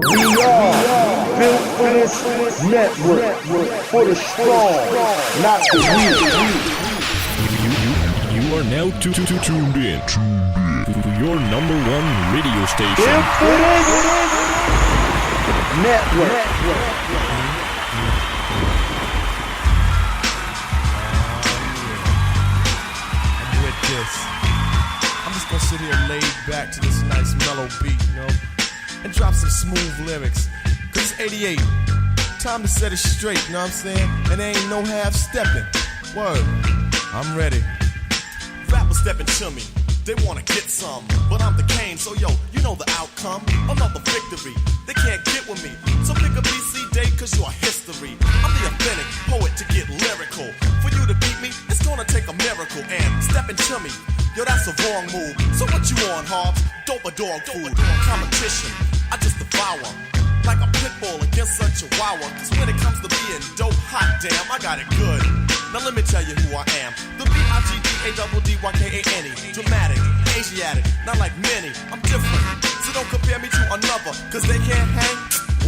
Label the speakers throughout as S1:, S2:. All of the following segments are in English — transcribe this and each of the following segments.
S1: We are built for this network, for the strong, not the weak.
S2: You are now tuned in to your number one radio station.
S1: Built for this network.
S3: I'm with this. I'm just gonna sit here laid back to this nice mellow beat, you know, and drop some smooth lyrics. Cause it's 88. Time to set it straight, you know what I'm saying? And there ain't no half stepping. Word. I'm ready. Rappers stepping to me. They wanna get some, but I'm the Kane, so yo, you know the outcome. Another victory. They can't get with me. So pick a BC date, cause you're history. I'm the authentic poet to get lyrical. For you to beat me, it's gonna take a miracle. And stepping to me, yo, that's a wrong move. So what you on, Hobbs? Dope a dog food. Competition, I just devour. Like a pit bull against a chihuahua. Cause when it comes to being dope, hot damn, I got it good. Now let me tell you who I am. The B-I-G-D-A-D-D-Y-K-A-N-E. Dramatic, Asiatic, not like many. I'm different, so don't compare me to another. Cause they can't hang,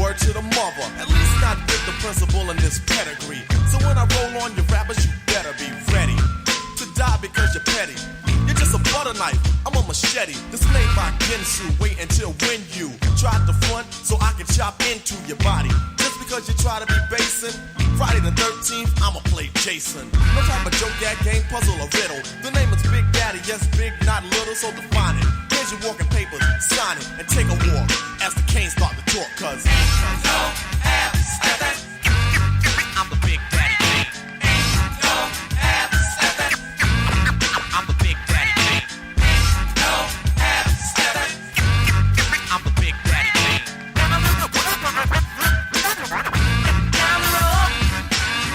S3: word to the mother. At least not with the principal in this pedigree. So when I roll on your rappers, you better be ready to die because you're petty. You're just a butter knife, I'm a machete. This made by Ginsu, wait until when you try to front so I can chop into your body. Just because you try to be basing, Friday the 13th, I'ma play Jason. No type of joke, that game, puzzle, or riddle. The name is Big Daddy, yes, big, not little, so define it. Here's your walking papers, sign it, and take a walk as the Canes start to talk, cause ain't no half stepping. I'm the Big Daddy King. Ain't no half stepping. I'm the Big Daddy King. Ain't no half stepping. I'm the Big Daddy King.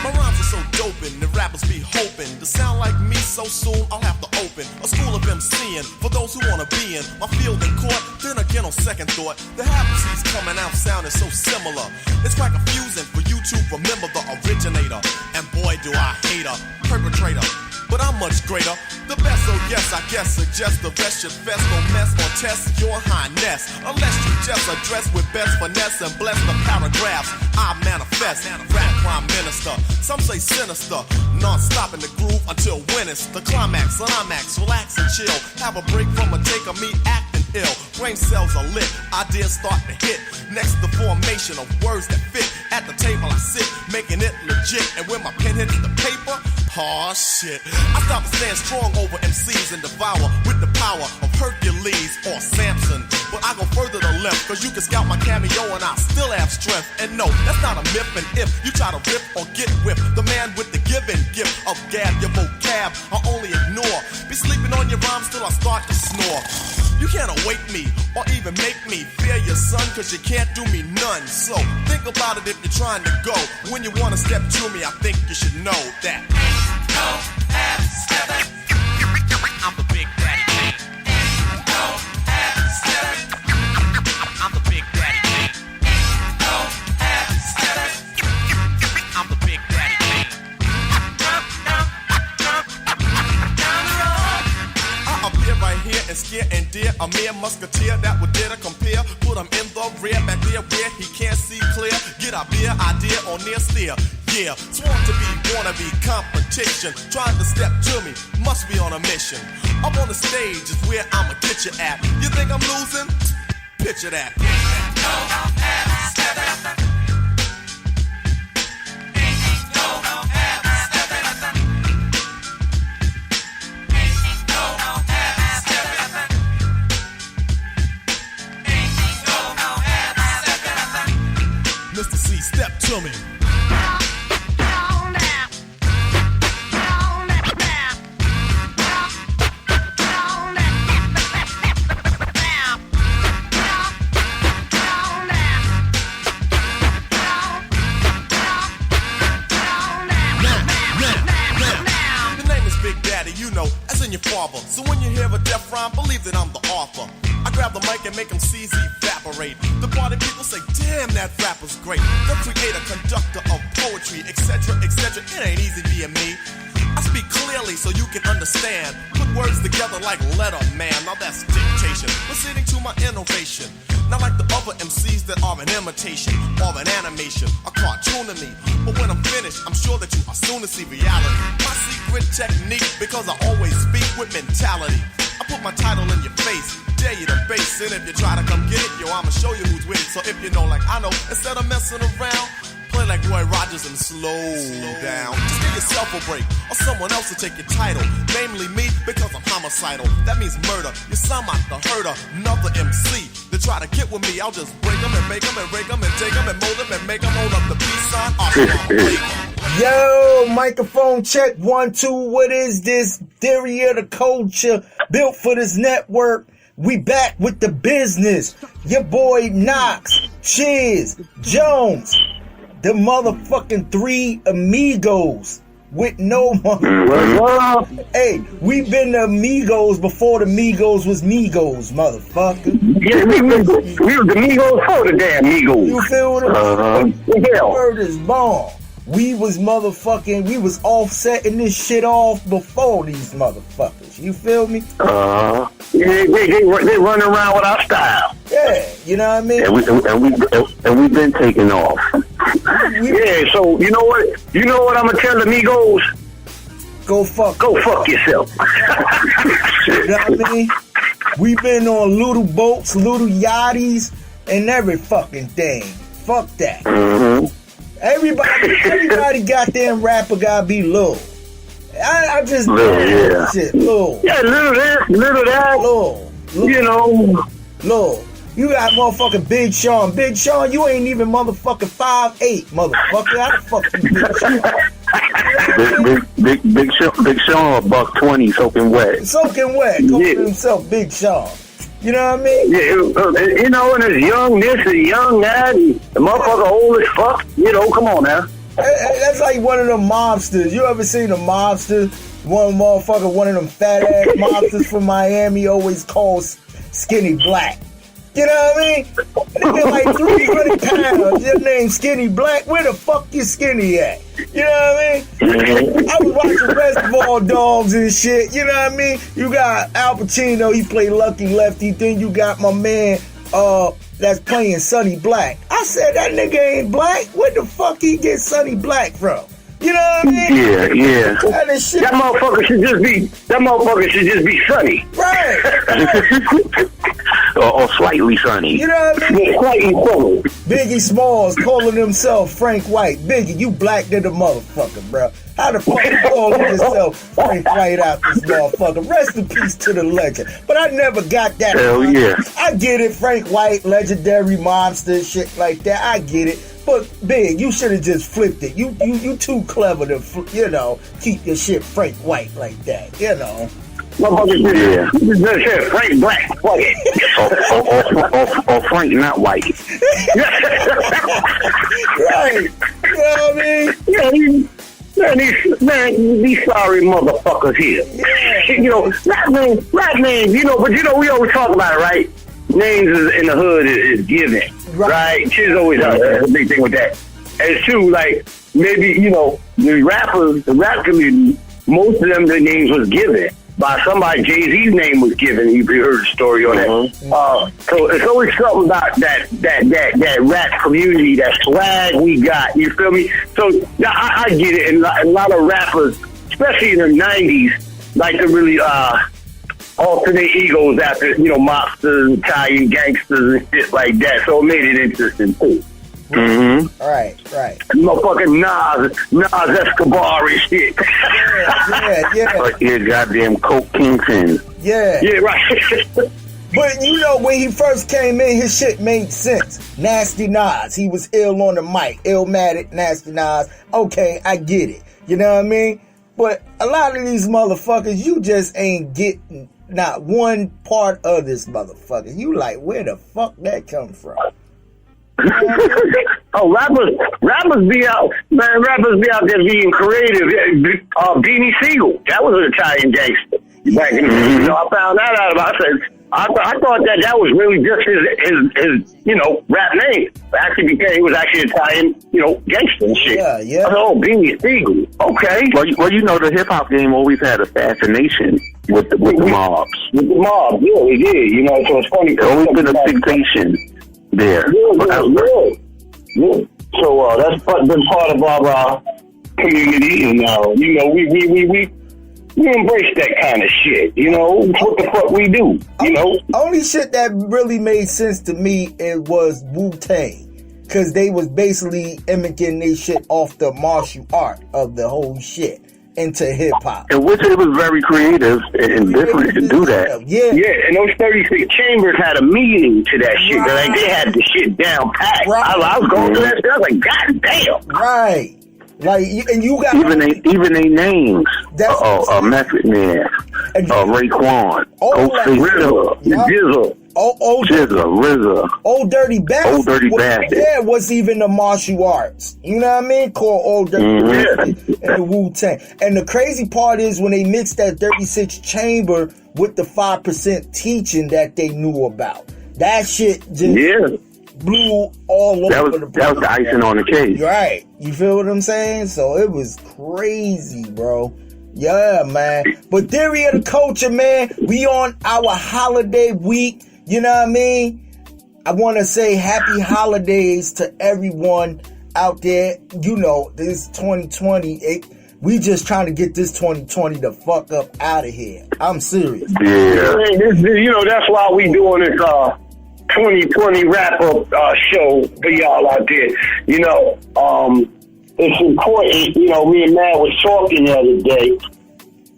S3: My rhymes are so doping, the rappers be hoping to sound like me so soon I'll have to open a school of MCing for those who wanna be in my field in court. Then again on second thought, the half-C's coming out sounding so similar. It's quite confusing for you to remember the originator. And boy do I hate a perpetrator, but I'm much greater. The best, so yes, I guess suggest the rest should fest. Don't mess or test your highness unless you just address with best finesse and bless the paragraphs I manifest. Rap prime minister, some say sinister, non-stop in the groove until when it's the climax. Climax, relax and chill. Have a break from a take of me acting ill. Brain cells are lit, ideas start to hit. Next, the formation of words that fit. At the table I sit, making it legit. And when my pen hits the paper, aw shit, I stop and stand strong over MCs and devour with the power of Hercules or Samson. But I go further to left, cause you can scout my cameo and I still have strength. And no, that's not a myth. And if you try to rip or get whipped, the man with the given gift of gab, your vocab I only ignore. Be sleeping on your rhymes till I start to snore. You can't awake me or even make me fear your son, cause you can't do me none. So think about it if you're trying to go. When you wanna step to me, I think you should know that ain't no half stepping. I'm the Big Daddy King. Ain't no half stepping. I'm the Big Daddy King. Ain't no half stepping. I'm the Big Daddy King. I appear right here and scare and dare a mere musketeer that would dare to compare. Put him in the rear, back there where he can't see clear. Get a beer idea on near steer. Yeah, sworn to be, wanna be competition. Trying to step to me, must be on a mission. Up on the stage is where I'ma get you at. You think I'm losing? Picture that. Ain't no half stepping. Ain't no half stepping. Ain't no half stepping. Ain't no half stepping. Mr. C, step to me. Father. So when you hear a death rhyme, believe that I'm the author. I grab the mic and make them C's evaporate. The party people say, damn, that rapper's great. The creator, conductor of poetry, etc., etc. It ain't easy being me. I speak clearly so you can understand. Put words together like letter man. Now that's dictation. Proceeding to my innovation. Not like the other MCs that are an imitation or an animation, a cartoon to me. But when I'm finished, I'm sure that you are soon to see reality. My secret technique, because I always speak with mentality. I put my title in your face, dare you to base. And if you try to come get it, yo, I'ma show you who's with it. So if you know like I know, instead of messing around, play like Roy Rogers and slow down. Just give yourself a break, or someone else will take your title. Namely me, because I'm homicidal. That means murder. You sound like the herder, another MC. They try to get with me, I'll just break them and make them and rake them and take them and mold them and make them hold up the peace sign.
S1: Yo, microphone check 1, 2. What is this? Theory of the culture built for this network. We back with the business. Your boy Knox, Chizz, Jones, the motherfucking 3 amigos with no money. Hey, we've been the amigos before the Migos was Migos, motherfucker.
S4: Yeah, we was the Migos for the damn Migos.
S1: You feel what I'm saying?
S4: Yeah.
S1: Word is born. We was offsetting this shit off before these motherfuckers. You feel me?
S4: Yeah, they run around with our style.
S1: Yeah, you know what I mean?
S4: And we've been taking off. Yeah, so you know what I'm gonna tell the Migos?
S1: Go fuck
S4: yourself.
S1: You know what I mean? We've been on little boats, little yachties, and every fucking thing. Fuck that.
S4: Mm-hmm.
S1: Everybody goddamn rapper gotta be little. I just
S4: little,
S1: shit. Little.
S4: Yeah, little this, little that.
S1: Little.
S4: You know.
S1: Little. You got motherfucking Big Sean. Big Sean, you ain't even motherfucking 5'8", motherfucker. How the fuck you Big Sean?
S4: Big Sean, $120, soaking wet.
S1: Soaking wet. Calling himself Big Sean. You know what I mean?
S4: Yeah, you know, and it's young this and young that, and the motherfucker old as fuck. You know, come on now.
S1: That's like one of them mobsters. You ever seen a mobster? One of them fat ass mobsters from Miami always calls Skinny Black. You know what I mean? Nigga like 300 pounds. Your name Skinny Black. Where the fuck you Skinny at? You know what I mean? I was watching Reservoir Dogs and shit. You know what I mean? You got Al Pacino. He played Lucky Lefty. Then you got my man that's playing Sonny Black. I said, that nigga ain't black. Where the fuck he get Sonny Black from? You know what I mean?
S4: Yeah.
S1: That
S4: motherfucker should just be Sonny.
S1: Right.
S4: or slightly Sonny.
S1: You know what I mean?
S4: Slightly Sonny.
S1: Biggie Smalls calling himself Frank White. Biggie, you black than the motherfucker, bro. How the fuck you calling yourself Frank White out this motherfucker? Rest in peace to the legend. But I never got that.
S4: Hell yeah.
S1: I get it, Frank White, legendary monster, shit like that. I get it. But Big, you should have just flipped it. You too clever to, keep your shit Frank White like that,
S4: Yeah. Just Frank Black. or Frank not white.
S1: Right. You know what I mean?
S4: Yeah, these sorry motherfuckers here.
S1: Yeah.
S4: Rap names, we always talk about it, right? Names in the hood is given, right? Chizz always has a big thing with that. And it's true, like, maybe, the rap community, most of them, their names was given by somebody. Jay-Z's name was given. You heard the story on that. So it's always something about that rap community, that swag we got. You feel me? So I get it. And a lot of rappers, especially in the 90s, like to really alternate egos after, mobsters, Italian gangsters and shit like that. So it made it interesting too. Mm-hmm.
S1: Right.
S4: Motherfucking Nas Escobar and shit.
S1: Yeah.
S4: Yeah, goddamn coke kingpin.
S1: Yeah.
S4: Yeah, right.
S1: But when he first came in, his shit made sense. Nasty Nas, he was ill on the mic. Illmatic, Nasty Nas. Okay, I get it. You know what I mean? But a lot of these motherfuckers, you just ain't getting not one part of this motherfucker. You like, where the fuck that come from?
S4: Oh, rappers be out there being creative. Beanie Siegel, that was an Italian gangster back in the day. I found that out about. I thought that was really just his rap name. Actually, he was actually Italian, gangster and shit.
S1: Yeah.
S4: Oh, Beanie Siegel. Okay.
S5: Well, the hip hop game always had a fascination with the mobs.
S4: With the mob, yeah, we did. So it's funny.
S5: It's always been a fixation. there.
S4: Yeah. So that's been part of our community, and we embrace that kind of shit. You know, what the fuck we do? You know,
S1: only shit that really made sense to me it was Wu-Tang, because they was basically imitating their shit off the martial art of the whole shit into hip hop.
S5: And which it was very creative and different to do that.
S1: Yeah.
S4: And those 36 Chambers had a meaning to that shit.
S1: Right.
S4: Like, they had the shit down pat.
S1: Right.
S4: I was going through that shit. I was like, God damn.
S1: Right. Like, and you got
S5: even they names. Method Man, Raekwon,
S4: RZA, Jizzle.
S1: RZA. Old Dirty Bastard. Yeah, was even the martial arts. You know what I mean? Called Old Dirty Bastard and the Wu-Tang. And the crazy part is when they mixed that 36 Chamber with the 5% teaching that they knew about. That shit just blew all over the place.
S5: That was the icing on the cake.
S1: Right. You feel what I'm saying? So it was crazy, bro. Yeah, man. But theory of the culture, man. We on our holiday week. You know what I mean? I want to say happy holidays to everyone out there. You know, this 2020. We just trying to get this 2020 the fuck up out of here. I'm serious.
S5: Yeah.
S4: That's why we doing this 2020 wrap-up show for y'all out there. You know, it's important. You know, me and Matt was talking the other day,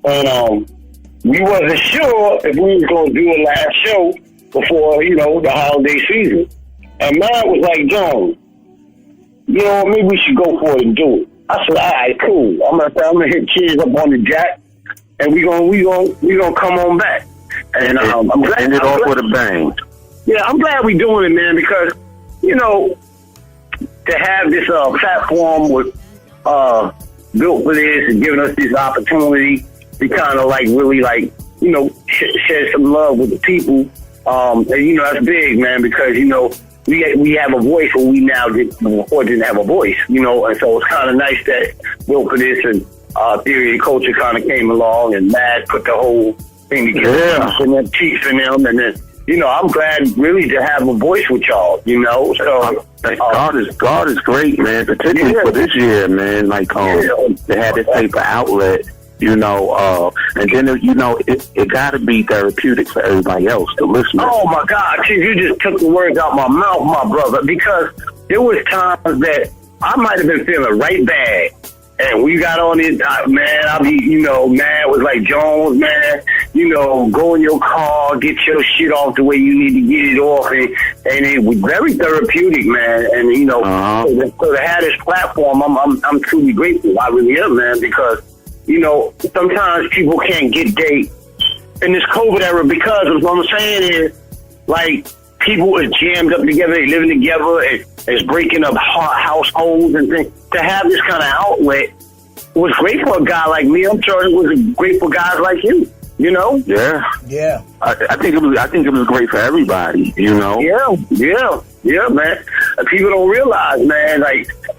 S4: and we wasn't sure if we was going to do a last show before, the holiday season. And Matt was like, John, maybe we should go for it and do it. I said, all right, cool. I'm gonna hit Chizz up on the jack, and we gonna come on back. And I'm glad
S5: end it off with a bang.
S4: Yeah, I'm glad we doing it, man, because to have this platform with built for this and giving us this opportunity to kind of really share some love with the people. And that's big, man, because we have a voice where we now before didn't have a voice, and so it's kind of nice that built for this and theory and culture kind of came along and Matt put the whole thing together and then teaching them, and then I'm glad really to have a voice with y'all, so God is great, man, particularly for this year, man, they had this paper outlet. And then, it got to be therapeutic for everybody else, the listeners. Oh, my God. You just took the words out my mouth, my brother, because there was times that I might have been feeling right bad. And we got on it, man, I be, man, was like, Jones, man, go in your car, get your shit off the way you need to get it off. And it was very therapeutic, man. And, so to have this platform, I'm truly grateful. I really am, man, because sometimes people can't get dates in this COVID era because of what I'm saying is, people are jammed up together, they living together, it's breaking up households and things. To have this kind of outlet was great for a guy like me. I'm sure it was great for guys like you. Yeah. I think it was great for everybody. Yeah, man. People don't realize, man.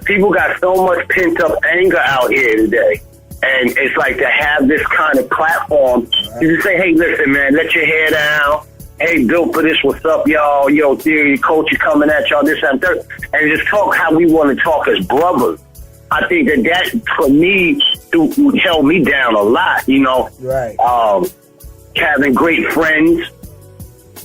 S4: People got so much pent up anger out here today. And it's to have this kind of platform. You just say, hey, listen, man, let your hair down. Hey, built for this, what's up, y'all? Yo, theory, culture coming at y'all, this and that. And just talk how we want to talk as brothers. I think that for me, held me down a lot,
S1: Right.
S4: Having great friends,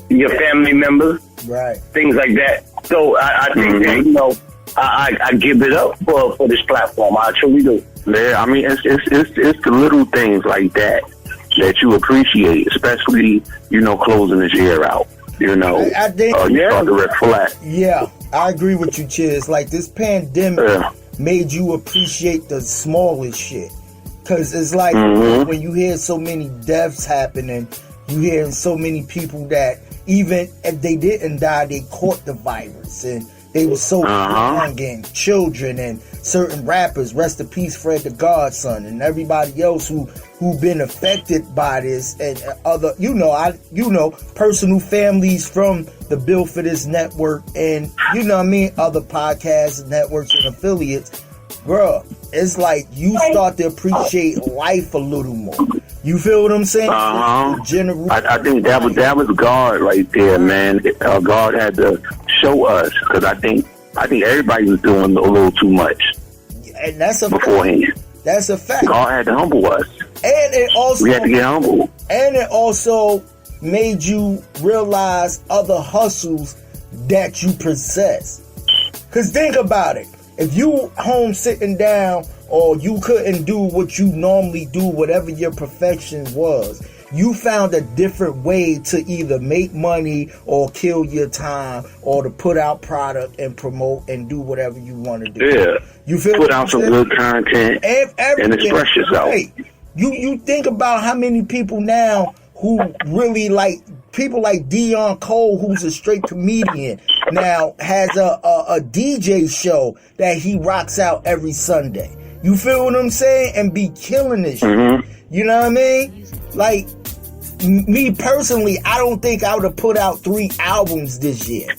S4: your family members.
S1: Right.
S4: Things like that. So I think that, I give it up for this platform. I truly do. Yeah, I mean, it's the little things like that you appreciate, especially, closing this year out.
S1: I think,
S4: you start to reflect.
S1: Yeah, I agree with you, Chizz. This pandemic made you appreciate the smallest shit. Because it's when you hear so many deaths happening, you hear so many people that even if they didn't die, they caught the virus. And they were so young, and children and certain rappers, rest in peace Fred the Godson, and everybody else who been affected by this, and other, personal families from the Bill for This network, and other podcasts, networks, and affiliates. Bruh, it's you start to appreciate life a little more. You feel what I'm saying?
S5: I think that was God right there, man. God had to show us, because I think everybody was doing a little too much.
S1: And that's a
S5: beforehand.
S1: Fact. That's a fact.
S5: God had to humble us.
S1: And it also,
S5: we had to get humble.
S1: And it also made you realize other hustles that you possess. Because think about it. If you home sitting down, or you couldn't do what you normally do, whatever your profession was, you found a different way to either make money or kill your time or to put out product and promote and do whatever you want to do.
S5: Yeah.
S1: You feel
S5: put out some good content and express yourself. Right.
S1: You think about how many people now who really like people like Dion Cole, who's a straight comedian, now has a DJ show that he rocks out every Sunday. You feel what I'm saying? And be killing this shit. You know what I mean? Like, me personally, I don't think I would have put out 3 albums this year.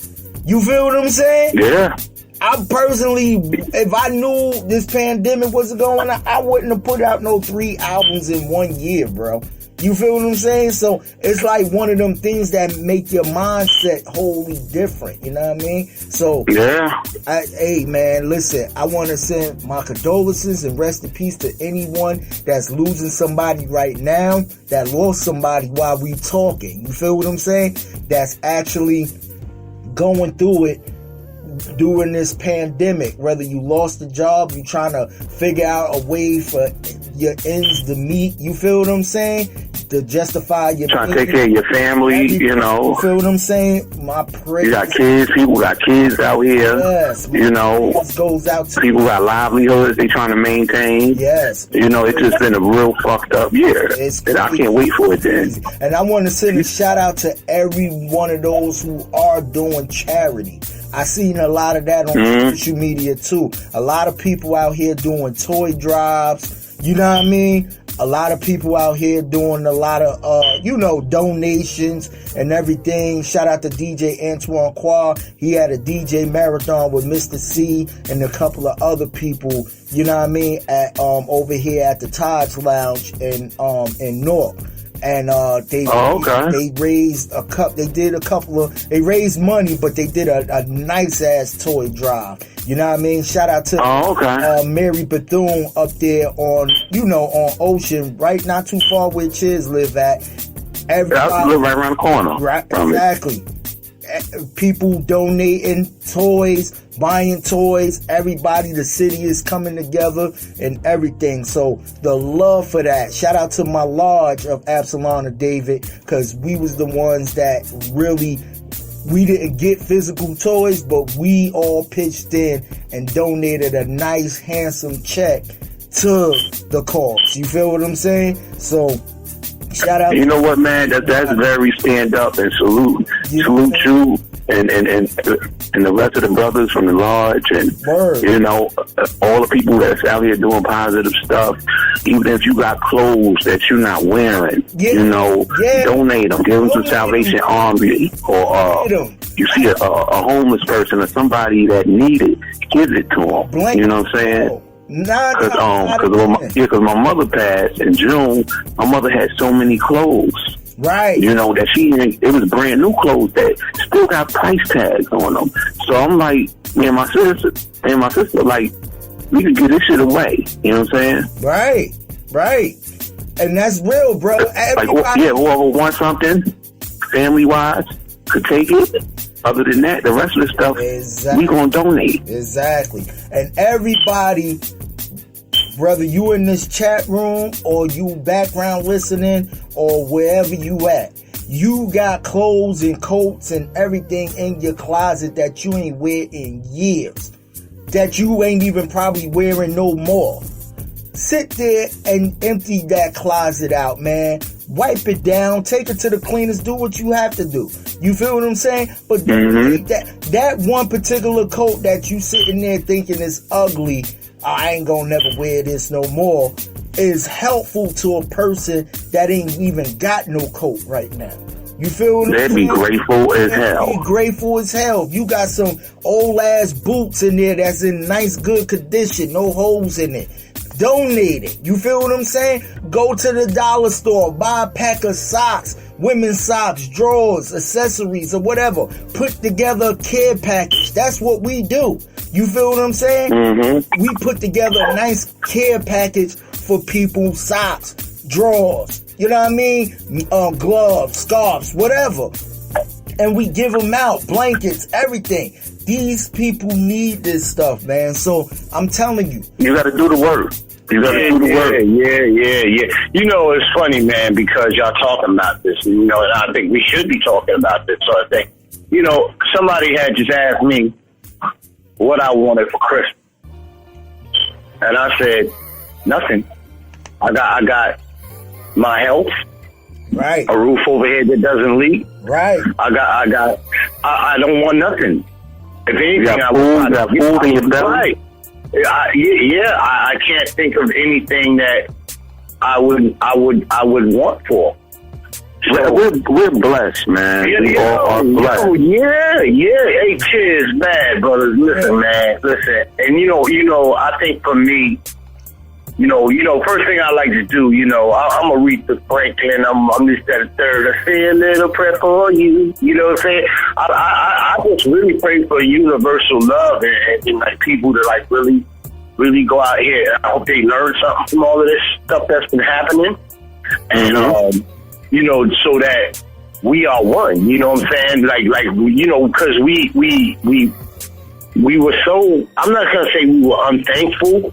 S1: You feel what I'm saying?
S5: Yeah.
S1: I personally, if I knew this pandemic wasn't going on, I wouldn't have put out no 3 albums in 1 year, bro. You feel what I'm saying? So it's like one of them things that make your mindset wholly different. You know what I mean? So
S5: yeah.
S1: Hey man, listen, I want to send my condolences and rest in peace to anyone that's losing somebody right now, that lost somebody while we talking. You feel what I'm saying? That's actually going through it during this pandemic. Whether you lost a job, you trying to figure out a way for your ends to meet. You feel what I'm saying? To justify your
S5: trying to take care of your family, you know.
S1: You feel what I'm saying? My prayer.
S5: You got kids. People got kids out here.
S1: Yes.
S5: You know.
S1: Goes out to
S5: people got livelihoods they trying to maintain.
S1: Yes.
S5: You know, it's just been a real fucked up year. And I can't wait for it then.
S1: And I want to send a shout out to every one of those who are doing charity. I seen a lot of that on social media too. A lot of people out here doing toy drives. You know what I mean? A lot of people out here doing a lot of, donations and everything. Shout out to DJ Antoine Qua. He had a DJ marathon with Mr. C and a couple of other people, you know what I mean, at over here at the Taj Lounge in Newark. And they raised they raised money, but they did a nice ass toy drive. You know what I mean? Shout out to Mary Bethune up there on Ocean, right, not too far where Chizz live at.
S5: I live right around the corner.
S1: Right, exactly. People donating toys, buying toys, everybody, the city is coming together and everything. So the love for that. Shout out to my lodge of Absalom and David, because we was the ones that really, we didn't get physical toys, but we all pitched in and donated a nice, handsome check to the cause. You feel what I'm saying? So shout out.
S5: You know what, man? That's very stand up and salute you and the rest of the brothers from the lodge and all the people that's out here doing positive stuff. Even if you got clothes that you're not wearing, donate them. Give them to Salvation Army, or you see a homeless person or somebody that need it, give it to them. You know what I'm saying? Because my mother passed in June. My mother had so many clothes,
S1: right?
S5: You know that it was brand new clothes that still got price tags on them. So I'm like, me and my sister, like, we could get this shit away. You know what I'm saying? Right. And that's real, bro. Whoever wants something, family wise, could take it. Other than that, the rest of the stuff, we gonna donate.
S1: Exactly. And everybody, whether you in this chat room or you background listening or wherever you at, you got clothes and coats and everything in your closet that you ain't wear in years, that you ain't even probably wearing no more. Sit there and empty that closet out, man. Wipe it down, take it to the cleaners, do what you have to do. You feel what I'm saying? But that one particular coat that you sitting there thinking is ugly, I ain't gonna never wear this no more, is helpful to a person that ain't even got no coat right now. You feel what I'm saying?
S5: They'd be grateful as hell.
S1: Be grateful as hell. You got some old ass boots in there that's in nice, good condition, no holes in it. Donate it. You feel what I'm saying? Go to the dollar store, buy a pack of socks, women's socks, drawers, accessories, or whatever. Put together a care package. That's what we do. You feel what I'm saying? Mm-hmm. We put together a nice care package for people, socks, drawers, you know what I mean? Gloves, scarves, whatever. And we give them out, blankets, everything. These people need this stuff, man. So I'm telling you.
S5: You got to do the work. You got to do the work.
S4: Yeah. You know, it's funny, man, because y'all talking about this. And, you know, and I think we should be talking about this sort of thing. You know, somebody had just asked me what I wanted for Christmas. And I said, nothing. I got my health.
S1: Right.
S4: A roof over here that doesn't leak.
S1: Right.
S4: I don't want nothing. If anything, I
S5: got food in your belly.
S4: Right. I can't think of anything that I would want for. So,
S5: we're blessed, man. We all are blessed.
S4: Yeah. Hey, Chizz, man, brothers. Listen, man. Listen. And you know, I think for me, you know, first thing I like to do, you know, I'm a Aretha Franklin. I'm this, that, and third. I say a little prayer for you. You know what I'm saying? I just really pray for universal love and like people to like really, really go out here. I hope they learn something from all of this stuff that's been happening. And, you know, so that we are one. You know what I'm saying? Like you know, because we were so, I'm not going to say we were unthankful,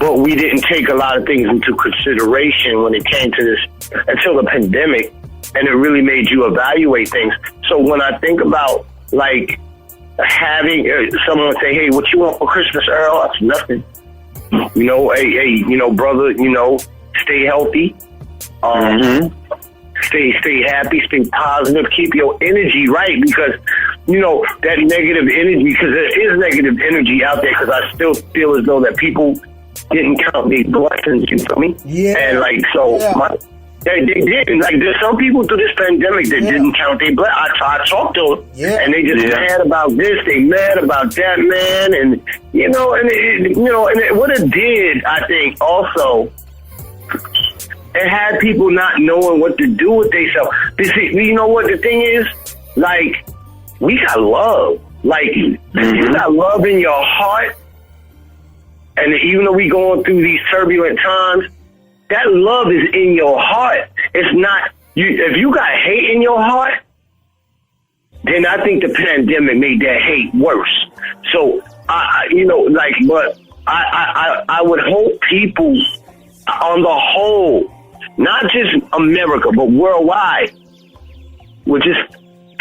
S4: but we didn't take a lot of things into consideration when it came to this until the pandemic, and it really made you evaluate things. So when I think about like having someone say, "Hey, what you want for Christmas, Earl?" That's nothing. You know, hey, you know, brother, you know, stay healthy, stay happy, stay positive, keep your energy right, because you know that negative energy, because there is negative energy out there. Because I still feel as though that people didn't count these blessings, you feel me?
S1: Yeah.
S4: And like, so they didn't. Like, there's some people through this pandemic that didn't count their blessings. I talked to them, and they just mad about this, they mad about that, man, and you know, and what it did, I think, also, it had people not knowing what to do with themselves. You know what the thing is? Like, we got love. Like, if you got love in your heart, and even though we going through these turbulent times, that love is in your heart. It's not you. If you got hate in your heart, then I think the pandemic made that hate worse. So you know, like, but I would hope people on the whole, not just America but worldwide, would just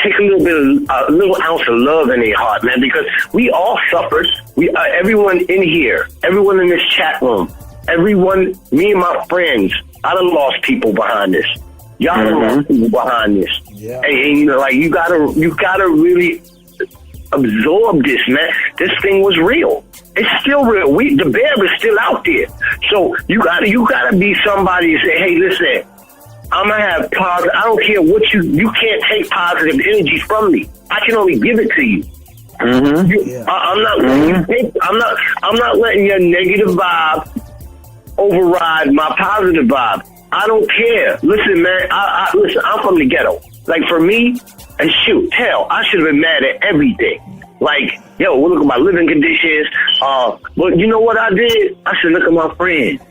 S4: take a little ounce of love in their heart, man, because we all suffered. Everyone in here, everyone in this chat room, everyone, me and my friends, I done lost people behind this. Y'all done lost people behind this. Yeah. And you know, like, you gotta really absorb this, man. This thing was real. It's still real. The bear is still out there. So you gotta be somebody and say, hey, listen, I'm gonna have positive. I don't care what you can't take positive energy from me. I can only give it to you. I'm not letting you take. I'm not letting your negative vibe override my positive vibe. I don't care. Listen, man. Listen. I'm from the ghetto. Like, for me, and shoot, hell, I should have been mad at everything. Like, yo, look at my living conditions. But you know what I did? I should look at my friends.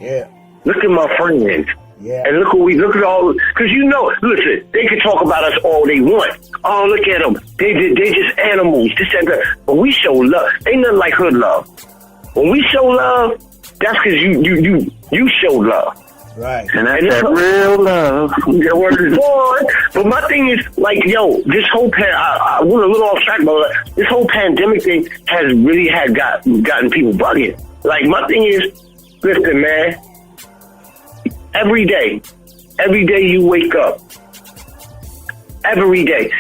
S1: Yeah.
S4: Look at my friends.
S1: Yeah.
S4: And look at all, because you know, listen, they can talk about us all they want. Oh, look at them. They just animals. This and that. But we show love. Ain't nothing like hood love. When we show love, that's because you show love.
S1: Right.
S5: And that's that real love.
S4: Your word is born. But my thing is, like, yo, this whole I went a little off track, but this whole pandemic thing has really gotten people bugging. Like, my thing is, listen, man, every day you wake up, every day,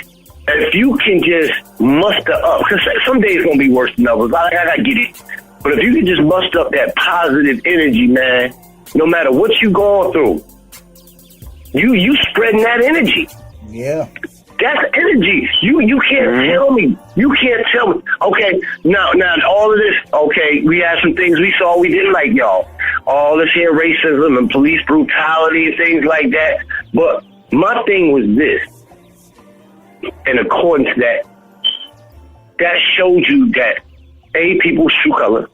S4: if you can just muster up, because some days going to be worse than others, I get it. But if you can just muster up that positive energy, man, no matter what you going through, you spreading that energy.
S1: Yeah.
S4: That's energy. You can't tell me. You can't tell me. Okay, now all of this, okay, we had some things we saw we didn't like, y'all. All this here racism and police brutality and things like that. But my thing was this, in accordance that showed you that people's true color,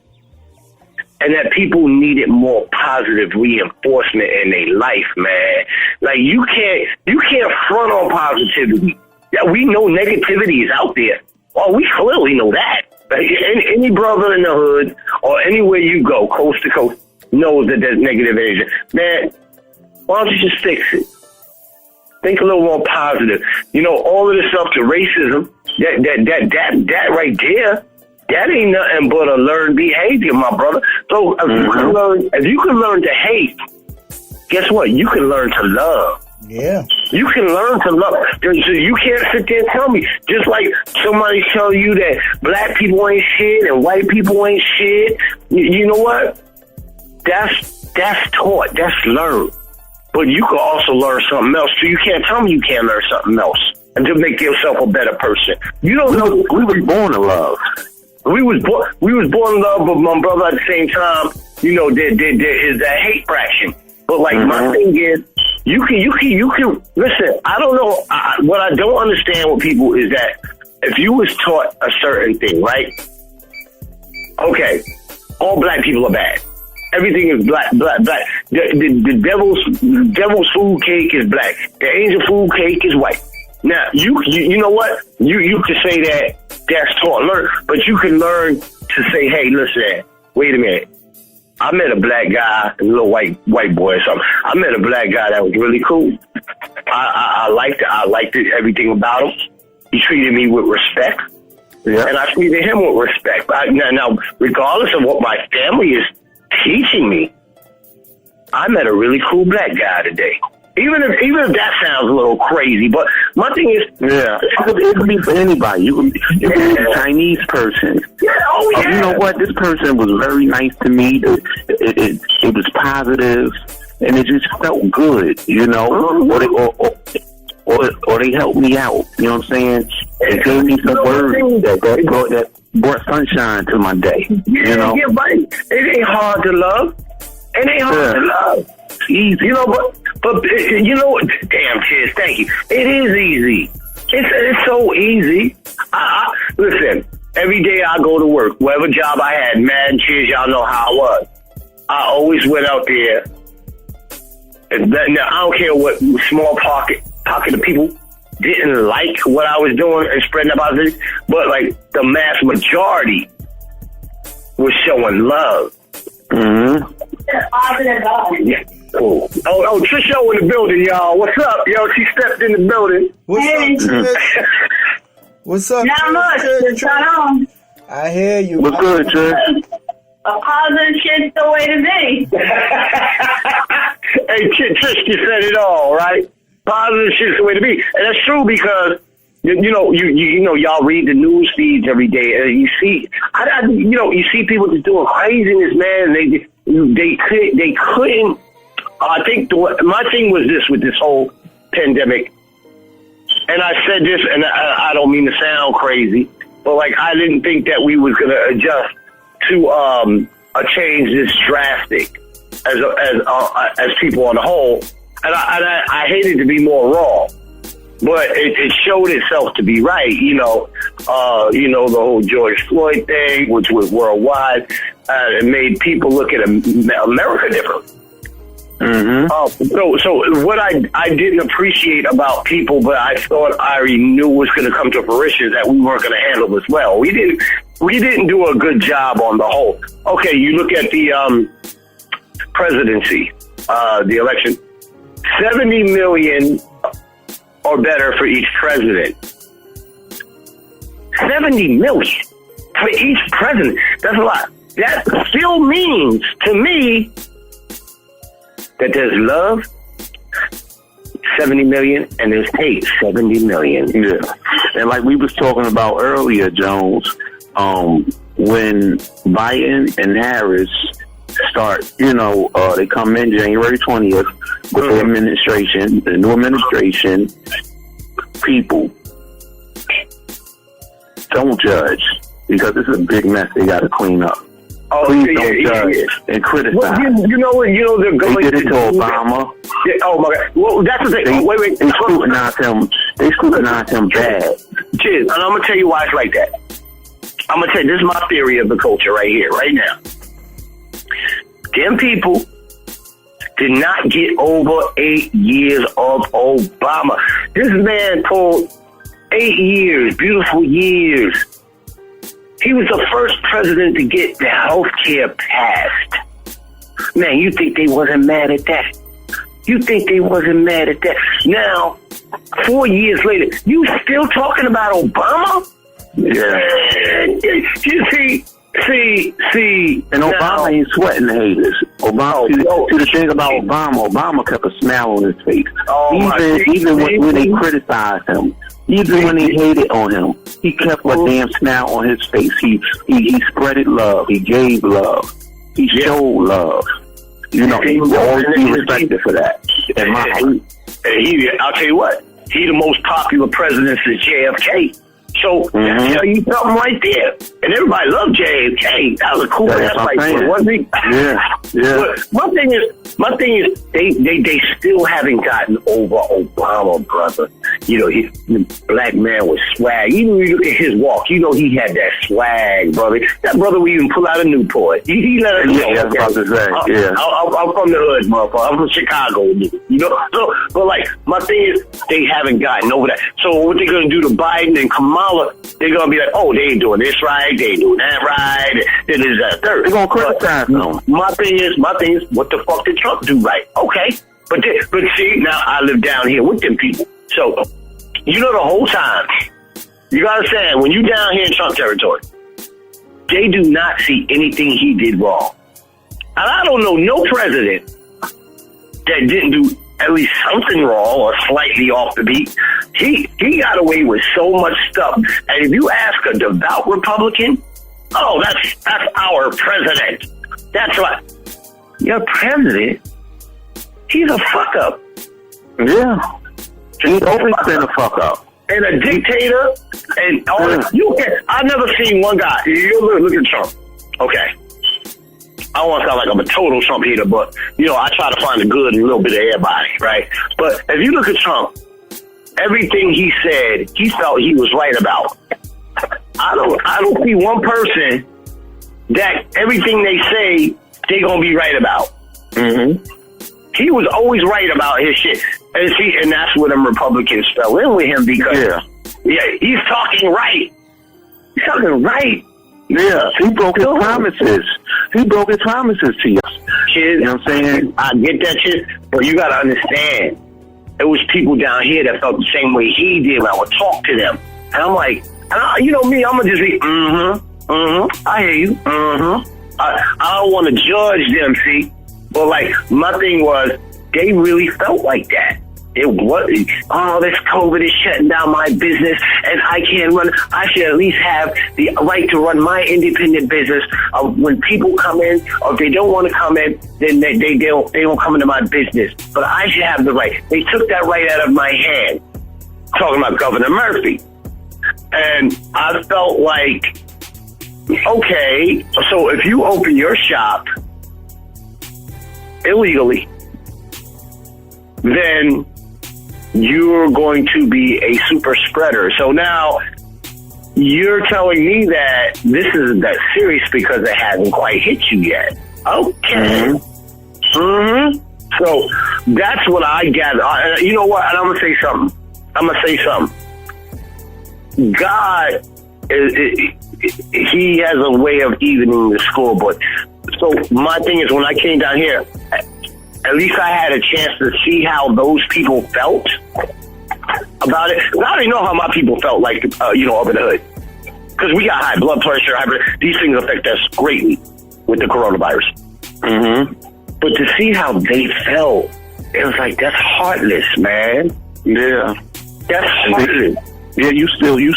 S4: and that people needed more positive reinforcement in their life, man. Like you can't front on positivity. Yeah, we know negativity is out there. Oh, we clearly know that. Like, any brother in the hood or anywhere you go, coast to coast, knows that there's negative energy. Man, why don't you just fix it? Think a little more positive. You know, all of this stuff to racism, that right there, that ain't nothing but a learned behavior, my brother. So if you can learn to hate, guess what? You can learn to love.
S1: Yeah.
S4: You can learn to love. You can't sit there and tell me, just like somebody tell you that black people ain't shit and white people ain't shit. You know what? That's taught. That's learned. But you can also learn something else. So you can't tell me you can't learn something else and to make yourself a better person. You don't know.
S5: We were born to love.
S4: We was born in love, but my brother at the same time, you know, there is that hate fraction. But like my thing is, you can listen. I don't know what I don't understand with people is that if you was taught a certain thing, right? Okay, all black people are bad. Everything is black. The devil's food cake is black. The angel food cake is white. Now you know what? You can say that. That's taught, learn, but you can learn to say, "Hey, listen, wait a minute. I met a black guy, a little white boy or something. I met a black guy that was really cool. I liked it, everything about him. He treated me with respect, and I treated him with respect. Now, regardless of what my family is teaching me, I met a really cool black guy today." Even if that sounds a little crazy, but my thing is,
S5: it could be for anybody. You can be a Chinese person. You know what? This person was very nice to me. It was positive, and it just felt good. You know, or they helped me out. You know what I'm saying? They gave me some words that brought sunshine to my day. You know,
S4: right. It ain't hard to love. It ain't hard to love. It's easy, you know, but you know what? Damn, Chizz, thank you. It is easy. It's so easy. Listen, every day I go to work, whatever job I had, man, Chizz, y'all know how I was. I always went out there. Now, I don't care what small pocket of people didn't like what I was doing and spreading about this, but like the mass majority was showing love. Yeah, cool. Oh, Trisha in the building, y'all. What's up, yo? She stepped in the building.
S1: What's up, What's up?
S6: Not much. What's going on?
S1: I hear you.
S5: What's good, Chizz?
S6: A positive shit's the way to be.
S4: Hey, Trish, you said it all, right? Positive shit's the way to be, and that's true because you know, y'all read the news feeds every day, and you see, you see people just doing craziness, man. They couldn't. I think my thing was this with this whole pandemic, and I said this, and I don't mean to sound crazy, but like I didn't think that we was gonna adjust to a change this drastic as people on the whole, and I hated to be more raw. But it showed itself to be right, you know, the whole George Floyd thing, which was worldwide, it made people look at America different. So what I didn't appreciate about people, but I thought I already knew was going to come to fruition, that we weren't going to handle this well. We didn't do a good job on the whole. Okay, you look at the presidency, the election, 70 million or better for each president. 70 million for each president. That's a lot. That still means to me that there's love, 70 million, and there's hate, 70 million.
S5: Yeah. And like we was talking about earlier, Jones, when Biden and Harris start, they come in January 20th with the new administration, people, don't judge, because it's a big mess they got to clean up.
S4: Oh,
S5: please don't judge and criticize.
S4: Well, you know what? They're going
S5: they did it to Obama.
S4: Yeah, oh my God! Well, that's the thing. Wait.
S5: They scrutinized him. They scrutinized him bad.
S4: Chizz, and I'm gonna tell you why it's like that. I'm gonna tell you, this is my theory of the culture right here, right now. Them people did not get over 8 years of Obama. This man pulled 8 years, beautiful years. He was the first president to get the health care passed. Man, you think they wasn't mad at that? You think they wasn't mad at that? Now, 4 years later, you still talking about Obama?
S5: Yeah.
S4: You see.
S5: And Obama ain't sweating the haters. Obama, see, the thing about Obama kept a smile on his face. Even when they criticized him. Even when they hated on him, he kept a damn smile on his face. He spreaded love. He gave love. He showed love. You know, he will always be respected for that.
S4: I'll tell you what, he the most popular president since JFK. So that tell you something right there. And everybody loved JFK. That was a cool ass fight, wasn't he?
S5: Yeah.
S4: But my thing is, they still haven't gotten over Obama, brother. You know, the black man with swag. Even when you look at his walk, you know he had that swag, brother. That brother would even pull out a Newport. He let us know.
S5: Yeah, about to say.
S4: I'm from the hood, motherfucker. I'm from Chicago, you know. So, but like, my thing is, they haven't gotten over that. So what they gonna do to Biden and Kamala? They're gonna be like, oh, they ain't doing this right, they ain't doing that right, then there's that third.
S5: They're gonna criticize them.
S4: My thing is, what the fuck did Trump do right? Okay, but see, now I live down here with them people, so you know the whole time you gotta understand when you down here in Trump territory, they do not see anything he did wrong, and I don't know no president that didn't do at least something wrong or slightly off the beat. He got away with so much stuff. And if you ask a devout Republican, oh, that's our president. That's what your president. He's a fuck up.
S5: Yeah, he's always been a fuck up.
S4: And a dictator and all that. I've never seen one guy. You look at Trump. Okay. I don't want to sound like I'm a total Trump hater, but, you know, I try to find the good in a little bit of everybody, right? But if you look at Trump, everything he said, he felt he was right about. I don't see one person that everything they say, they going to be right about. Mm-hmm. He was always right about his shit. And that's where them Republicans fell in with him because, he's talking right. He's talking right.
S5: Yeah, he broke his promises. He broke his promises to us.
S4: Chizz,
S5: you know what I'm saying?
S4: I get that shit, but you gotta understand, there was people down here that felt the same way he did when I would talk to them. And I'm like, you know me, I'm gonna just be, I hear you, I don't want to judge them, see? But like, my thing was, they really felt like that. It was, this COVID is shutting down my business and I can't run. I should at least have the right to run my independent business. When people come in, or if they don't want to come in, then they don't come into my business. But I should have the right. They took that right out of my hand. Talking about Governor Murphy. And I felt like, okay, so if you open your shop illegally, then you're going to be a super spreader. So now you're telling me that this isn't that serious because it hasn't quite hit you yet. Okay. So that's what I gather. You know what? And I'm going to say something. God, he has a way of evening the scoreboard. So my thing is, when I came down here, at least I had a chance to see how those people felt about it. I already know how my people felt like, up in the hood. Because we got high blood pressure. These things affect us greatly with the coronavirus. But to see how they felt, it was like, that's heartless, man.
S5: Yeah.
S4: That's heartless.
S5: Yeah, you still, you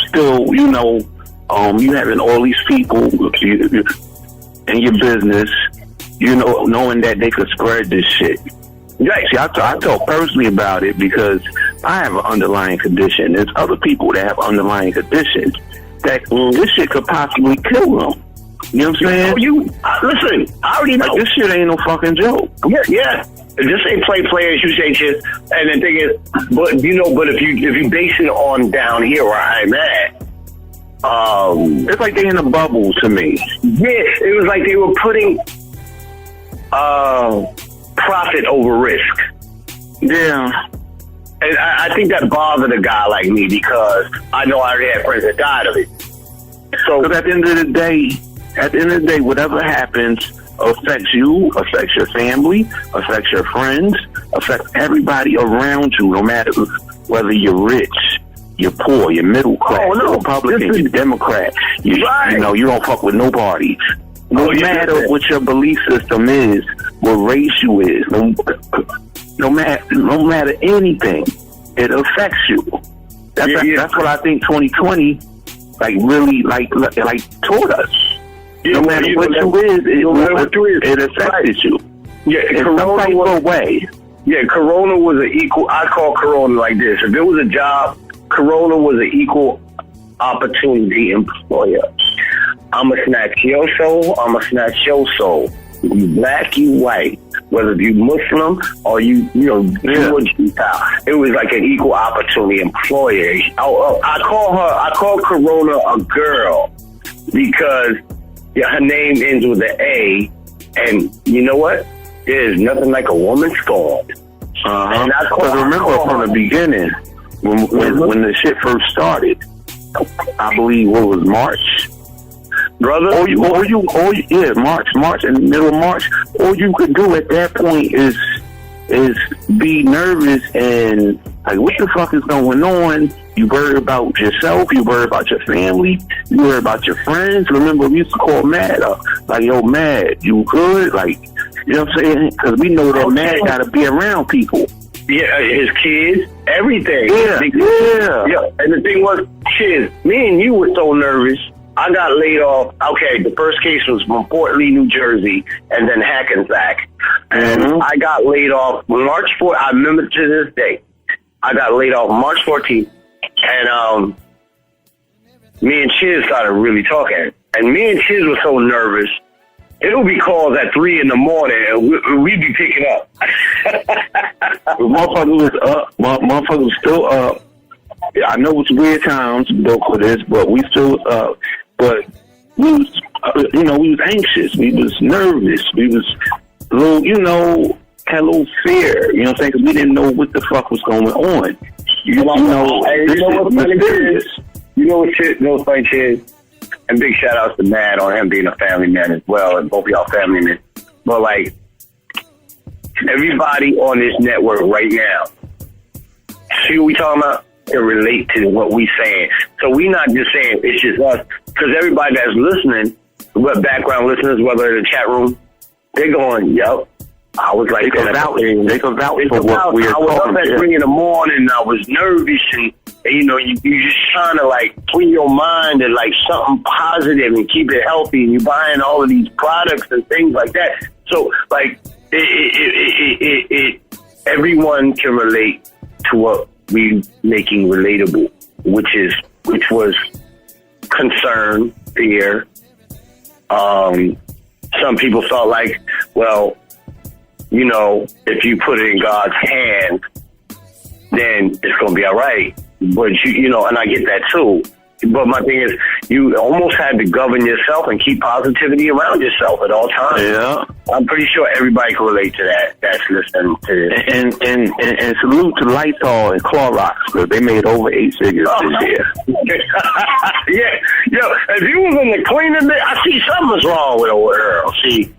S5: having all these people in your business, knowing that they could spread this shit.
S4: Right.
S5: See, I talk personally about it because I have an underlying condition. There's other people that have underlying conditions that this shit could possibly kill them. You know what I'm saying?
S4: Listen, I already know.
S5: Like, this shit ain't no fucking joke.
S4: Yeah. This ain't play as you say, Chizz. And the thing is, but if you base it on down here where I'm at,
S5: it's like they in a bubble to me.
S4: Yeah, it was like they were putting profit over risk.
S5: Yeah.
S4: And I think that bothered a guy like me because I know I already had friends that died of it. So
S5: at the end of the day, whatever happens affects you, affects your family, affects your friends, affects everybody around you, no matter whether you're rich, you're poor, you're middle class, you're Republican, you're Democrat. You don't fuck with nobody. No matter what your belief system is, what race you is, no matter anything, it affects you. That's what I think 2020 really taught us. No matter what you is, it affected you.
S4: Yeah,
S5: Corona was a way.
S4: Yeah, Corona was an equal. I call Corona like this: if it was a job, Corona was an equal opportunity employer. I'ma snatch your soul. I'ma snatch your soul. You black, you white, whether you Muslim or you Gentile. It was like an equal opportunity employer. I call Corona a girl because her name ends with an A, and you know what? There's nothing like a woman scorned.
S5: And I remember from the beginning when the shit first started. I believe what was March. Brother, March, in the middle of March. All you could do at that point is be nervous and like, what the fuck is going on? You worry about yourself, you worry about your family, you worry about your friends. Remember, we used to call Mad up, like, yo, Mad, you good? Like, you know what I'm saying? Because we know that Mad got to be around people.
S4: Yeah, his kids, everything.
S5: Yeah.
S4: And the thing was, Chizz, me and you were so nervous. I got laid off. Okay, the first case was from Fort Lee, New Jersey, and then Hackensack. And I got laid off March 4th. I remember to this day. I got laid off March 14th. And me and Chizz started really talking. And me and Chizz were so nervous. It'll be calls at 3 in the morning, and we'd be picking up.
S5: Motherfucker was up. Motherfucker was still up. Yeah, I know it's weird times built for this, but we still up. But we was, we was anxious. We was nervous. We was a little, had a little fear. You know what I'm saying? Because we didn't know what the fuck was going on.
S4: What's funny, Chizz? And big shout outs to Matt on him being a family man as well, and both of y'all family men. But like, everybody on this network right now, see what we talking about? Can relate to what we saying. So we not just saying it's just us, because everybody that's listening, what background listeners, whether in the chat room, they're going, yup. I was like,
S5: they can vouch for what we are talking about.
S4: I was up at 3 in the morning, I was nervous, and you just trying to like clean your mind and like something positive and keep it healthy, and you buying all of these products and things like that. So like, everyone can relate to what we making relatable, which was concern, fear. Some people felt like, well, if you put it in God's hand, then it's gonna be all right. But and I get that too. But my thing is, you almost had to govern yourself and keep positivity around yourself at all times.
S5: Yeah,
S4: I'm pretty sure everybody can relate to that. That's listening to this.
S5: And salute to Lysol and Clorox, because they made over 8 figures this year. If you was in the cleaning bit, I see something's wrong with old Earl. See,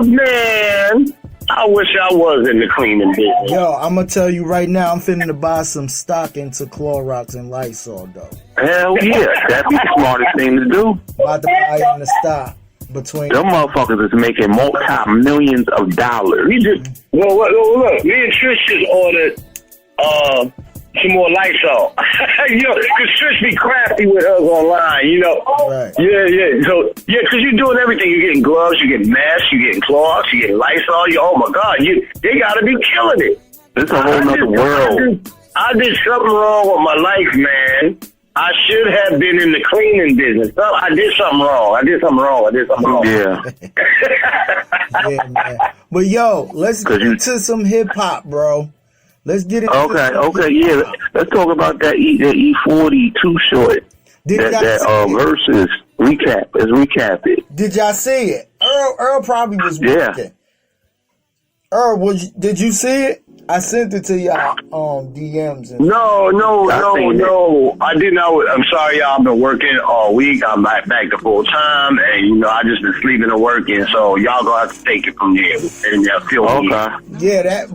S5: man. I wish I was in the cleaning business.
S1: Yo, I'm going to tell you right now, I'm finna to buy some stock into Clorox and Lysol, though.
S5: Hell yeah. That'd be the smartest thing to do.
S1: About to buy in the stock. Between
S5: them motherfuckers is making multi-millions of dollars.
S4: Look, me and Trish just ordered some more Lysol. Because Trish be crafty with us online,
S1: Right.
S4: Yeah. So, because you're doing everything. You're getting gloves, you're getting masks, you're getting Clorox, you're getting Lysol. Oh, my God. They got to be killing it.
S5: It's a whole nother world.
S4: I did something wrong with my life, man. I should have been in the cleaning business. No, I did something wrong.
S5: Yeah.
S1: Yeah, man. But yo, let's get into some hip hop, bro. Let's get into
S5: yeah. Let's talk about that E40 Too Short. That versus recap. Let's recap it.
S1: Did y'all see it? Earl probably was working.
S5: Yeah.
S1: Earl, did you see it? I sent it to y'all DMs.
S4: No. I didn't know. I'm sorry, y'all. I've been working all week. I'm back to full time, and I just been sleeping and working. So y'all gonna have to take it from there. And feel me.
S1: Yeah, that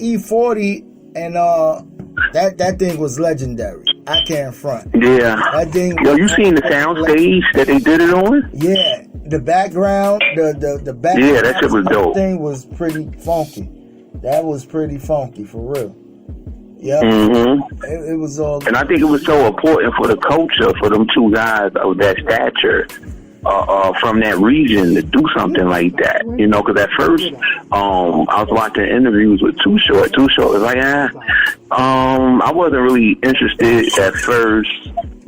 S1: E40 and that thing was legendary. I can't front.
S5: Yeah.
S1: That thing.
S5: Yo, you seen the sound stage that they did it on?
S1: Yeah, the background, the background.
S5: Yeah, that shit was dope.
S1: Thing was pretty funky. That was pretty funky for real. Yeah, it was all.
S5: And I think it was so important for the culture for them two guys of that stature, from that region to do something like that. Because at first, I was watching interviews with Too Short. Too Short was like, I wasn't really interested at first.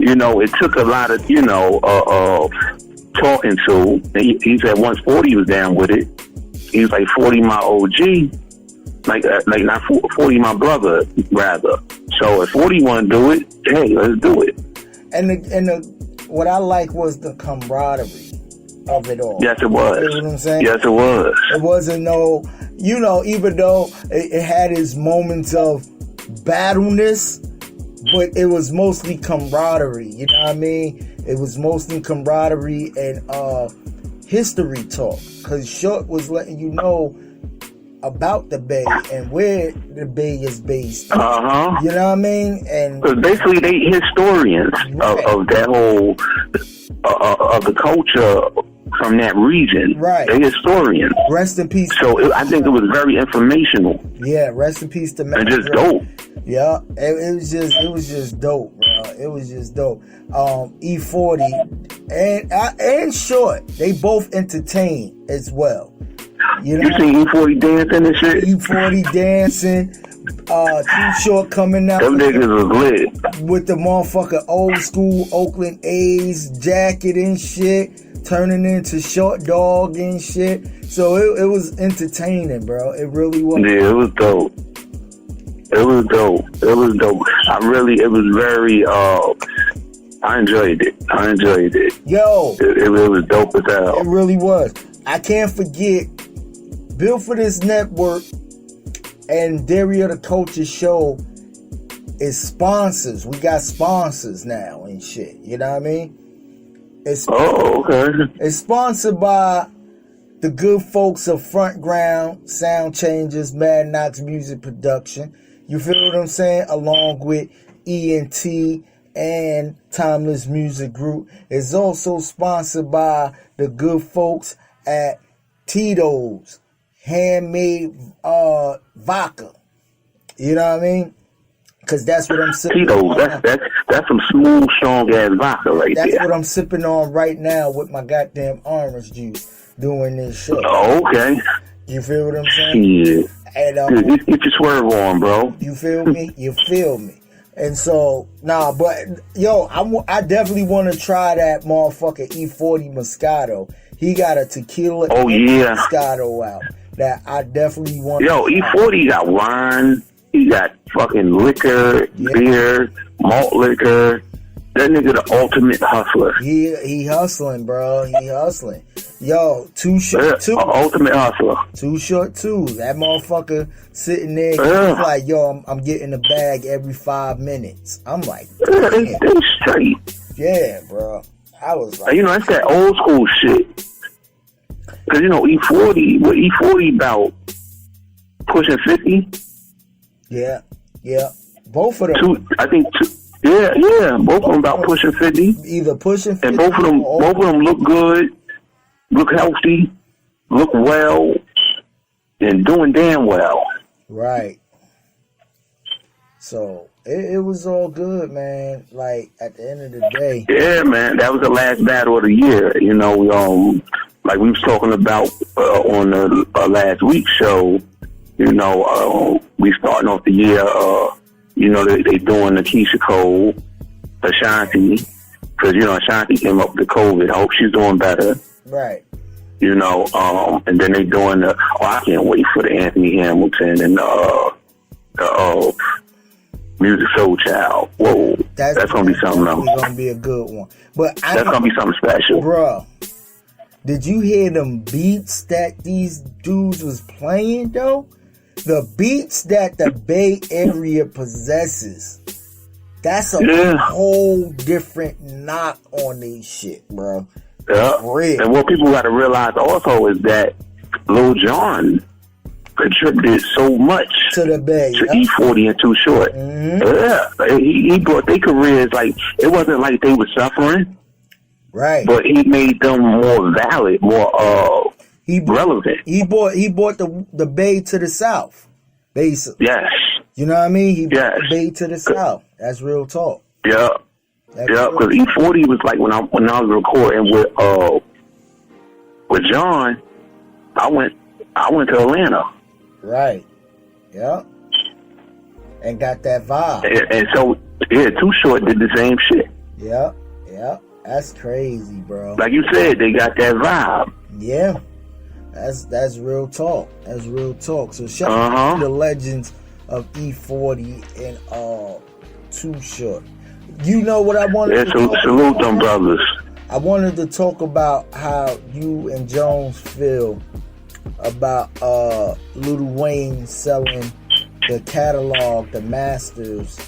S5: It took a lot of talking to. He said once 40 was down with it, he was like 40 my OG. Like not 40 my brother, rather. So if 40 want to do it, hey, let's do it.
S1: And what I like was the camaraderie of it all.
S5: Yes, it was.
S1: You know what I'm saying?
S5: Yes, it was.
S1: It wasn't even though it had its moments of battleness, but it was mostly camaraderie. You know what I mean? It was mostly camaraderie and history talk. Because Short was letting you know about the Bay and where the Bay is based. You know what I mean? And
S5: basically, they historians of that whole of the culture from that region.
S1: Right.
S5: They historians.
S1: Rest in peace.
S5: So I think it was very informational.
S1: Yeah. Rest in peace to
S5: and just dope.
S1: Yeah. It was just dope, bro. It was just dope. E40 and Short, they both entertain as well. You
S5: see E40 dancing and shit?
S1: E40 dancing. Too Short coming out.
S5: Them niggas was lit.
S1: With the motherfucker old school Oakland A's jacket and shit. Turning into Short Dog and shit. So it was entertaining, bro. It really was.
S5: Yeah, it was dope. It was dope. It was very, I enjoyed it.
S1: Yo.
S5: It was dope as hell.
S1: It really was. I can't forget, Built for This Network and Dario the Culture Show is sponsors. We got sponsors now and shit. You know what I mean?
S5: Okay.
S1: It's sponsored by the good folks of Front Ground, Sound Changes, Mad Knox Music Production. You feel what I'm saying? Along with ENT and Timeless Music Group. It's also sponsored by the good folks at Tito's Handmade Vodka. You know what I mean? Because that's what I'm sipping
S5: Tito's,
S1: on.
S5: that's some smooth, strong ass vodka right there.
S1: That's what I'm sipping on right now with my goddamn orange juice doing this shit.
S5: Oh, okay.
S1: You feel what I'm saying?
S5: Yeah.
S1: And,
S5: get your swerve on, bro.
S1: You feel me? You feel me? And so, but yo, I definitely want to try that motherfucker E40 Moscato. He got a tequila Moscato out that I definitely want.
S5: Yo, E40 got wine. He got fucking liquor, beer, malt liquor. That nigga the ultimate hustler.
S1: He hustling, bro. He hustling. Yo, Too Short too.
S5: Ultimate hustler.
S1: Too Short too. That motherfucker sitting there, he's like, yo, I'm getting a bag every 5 minutes. I'm like,
S5: they straight.
S1: Yeah, bro. I was like,
S5: that's that old school shit. Cause E40, what E40 about pushing 50?
S1: Yeah. Both of them.
S5: Both of them about pushing 50.
S1: Either pushing 50.
S5: And both of them look good, look healthy, look well, and doing damn well.
S1: Right. So it was all good, man. Like at the end of the day.
S5: Yeah, man, that was the last battle of the year. Like we was talking about on the last week's show. We starting off the year, You know, they doing the Keisha Cole, Ashanti, because, you know, Ashanti came up with the COVID. I hope she's doing better.
S1: Right.
S5: You know, and then they doing I can't wait for the Anthony Hamilton and the Music Soul Child. Whoa, that's gonna be something else.
S1: It's gonna be a good one. But
S5: that's gonna be something special,
S1: bro. Did you hear them beats that these dudes was playing though? The beats that the Bay Area possesses. That's a whole different knock on these shit, bro.
S5: Yeah. And what people got to realize also is that Lil Jon contributed so much
S1: to the Bay,
S5: to E40 and Too Short.
S1: Mm-hmm.
S5: Yeah, he brought their careers, like, it wasn't like they were suffering,
S1: right?
S5: But he made them more valid, more relevant.
S1: He brought the Bay to the South, basically.
S5: Yes,
S1: you know what I mean. He brought the Bay to the South. That's real talk.
S5: Yeah. Yeah, because E40 was like when I was recording with John, I went to Atlanta.
S1: Right. Yeah. And got that vibe.
S5: And so Too Short did the same shit.
S1: Yeah. Yeah. That's crazy, bro.
S5: Like you said, they got that vibe.
S1: Yeah. That's real talk. That's real talk. So shout out to the legends of E40 and Too Short. You know what I wanted to
S5: salute them brothers.
S1: I wanted to talk about how you and Jones feel about Lil Wayne selling the catalog, the masters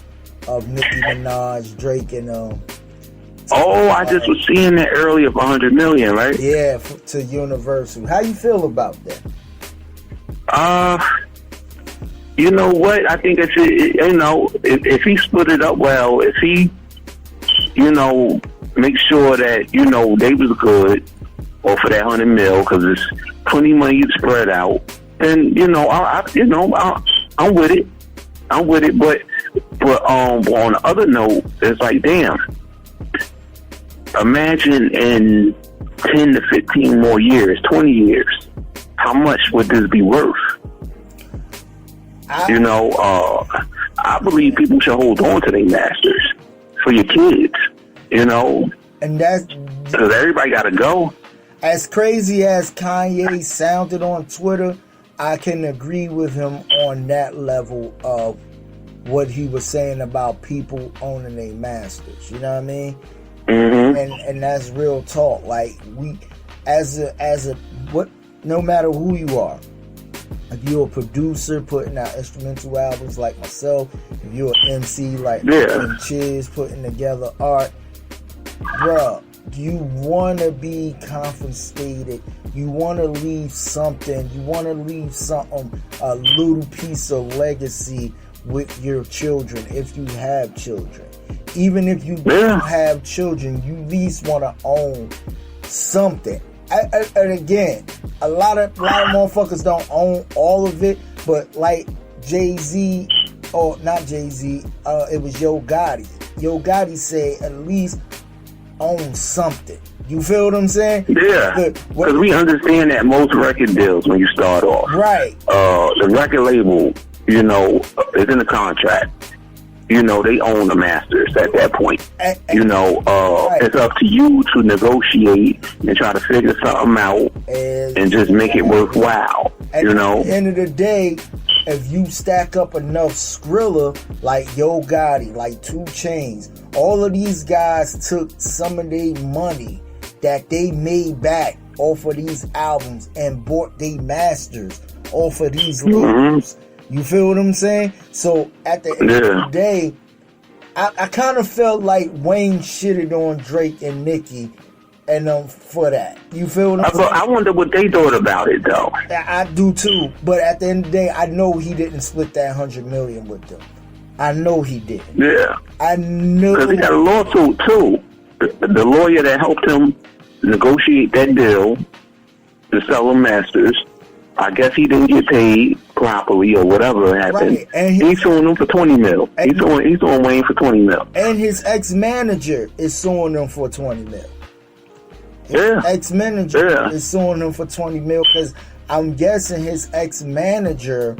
S1: of Nicki Minaj, Drake, and
S5: I just was seeing that earlier of 100 million, right?
S1: Yeah, to Universal. How you feel about that?
S5: You know what? I think it's, you know, if he split it up well, if he, you know, make sure that, you know, they was good, or for that 100 mil, because it's plenty of money to spread out, then, you know, I'm with it. I'm with it, but on the other note, it's like, damn, imagine in 10 to 15 more years, 20 years, how much would this be worth? You know, I believe people should hold on to their masters for your kids, you know.
S1: And that's
S5: because everybody got to go.
S1: As crazy as Kanye sounded on Twitter, I can agree with him on that level of what he was saying about people owning their masters. You know what I mean?
S5: Mm-hmm.
S1: And that's real talk. Like, we, no matter who you are, if you're a producer putting out instrumental albums like myself, if you're an MC like Chizz putting together art, bruh, you want to be compensated. You want to leave something. You want to leave something, a little piece of legacy with your children if you have children. Even if you don't have children, you at least want to own something. And again, a lot of motherfuckers don't own all of it, but like Jay-Z, or not Jay-Z, it was Yo Gotti. Yo Gotti said at least own something. You feel what I'm saying?
S5: Yeah, because we understand that most record deals, when you start off,
S1: right?
S5: The record label, you know, is in the contract. You know, they own the masters at that point. You know, it's up to you to negotiate and try to figure something out and just make it worthwhile. You know?
S1: At the end of the day, if you stack up enough Skrilla, like Yo Gotti, like 2 Chainz, all of these guys took some of their money that they made back off of these albums and bought their masters off of these labels. You feel what I'm saying? So at the end of the day, I kind of felt like Wayne shitted on Drake and Nicki and for that. You feel what I'm saying?
S5: I wonder what they thought about it, though.
S1: I do too. But at the end of the day, I know he didn't split that 100 million with them. I know he didn't.
S5: Yeah.
S1: I know.
S5: Because he got a lawsuit too. The lawyer that helped him negotiate that deal to sell them masters, I guess he didn't get paid properly or whatever happened. Right. And he's suing him for 20 mil. He's suing Wayne for 20 mil.
S1: And his ex-manager is suing him for 20 mil. His ex-manager is suing him for 20 mil because I'm guessing his ex-manager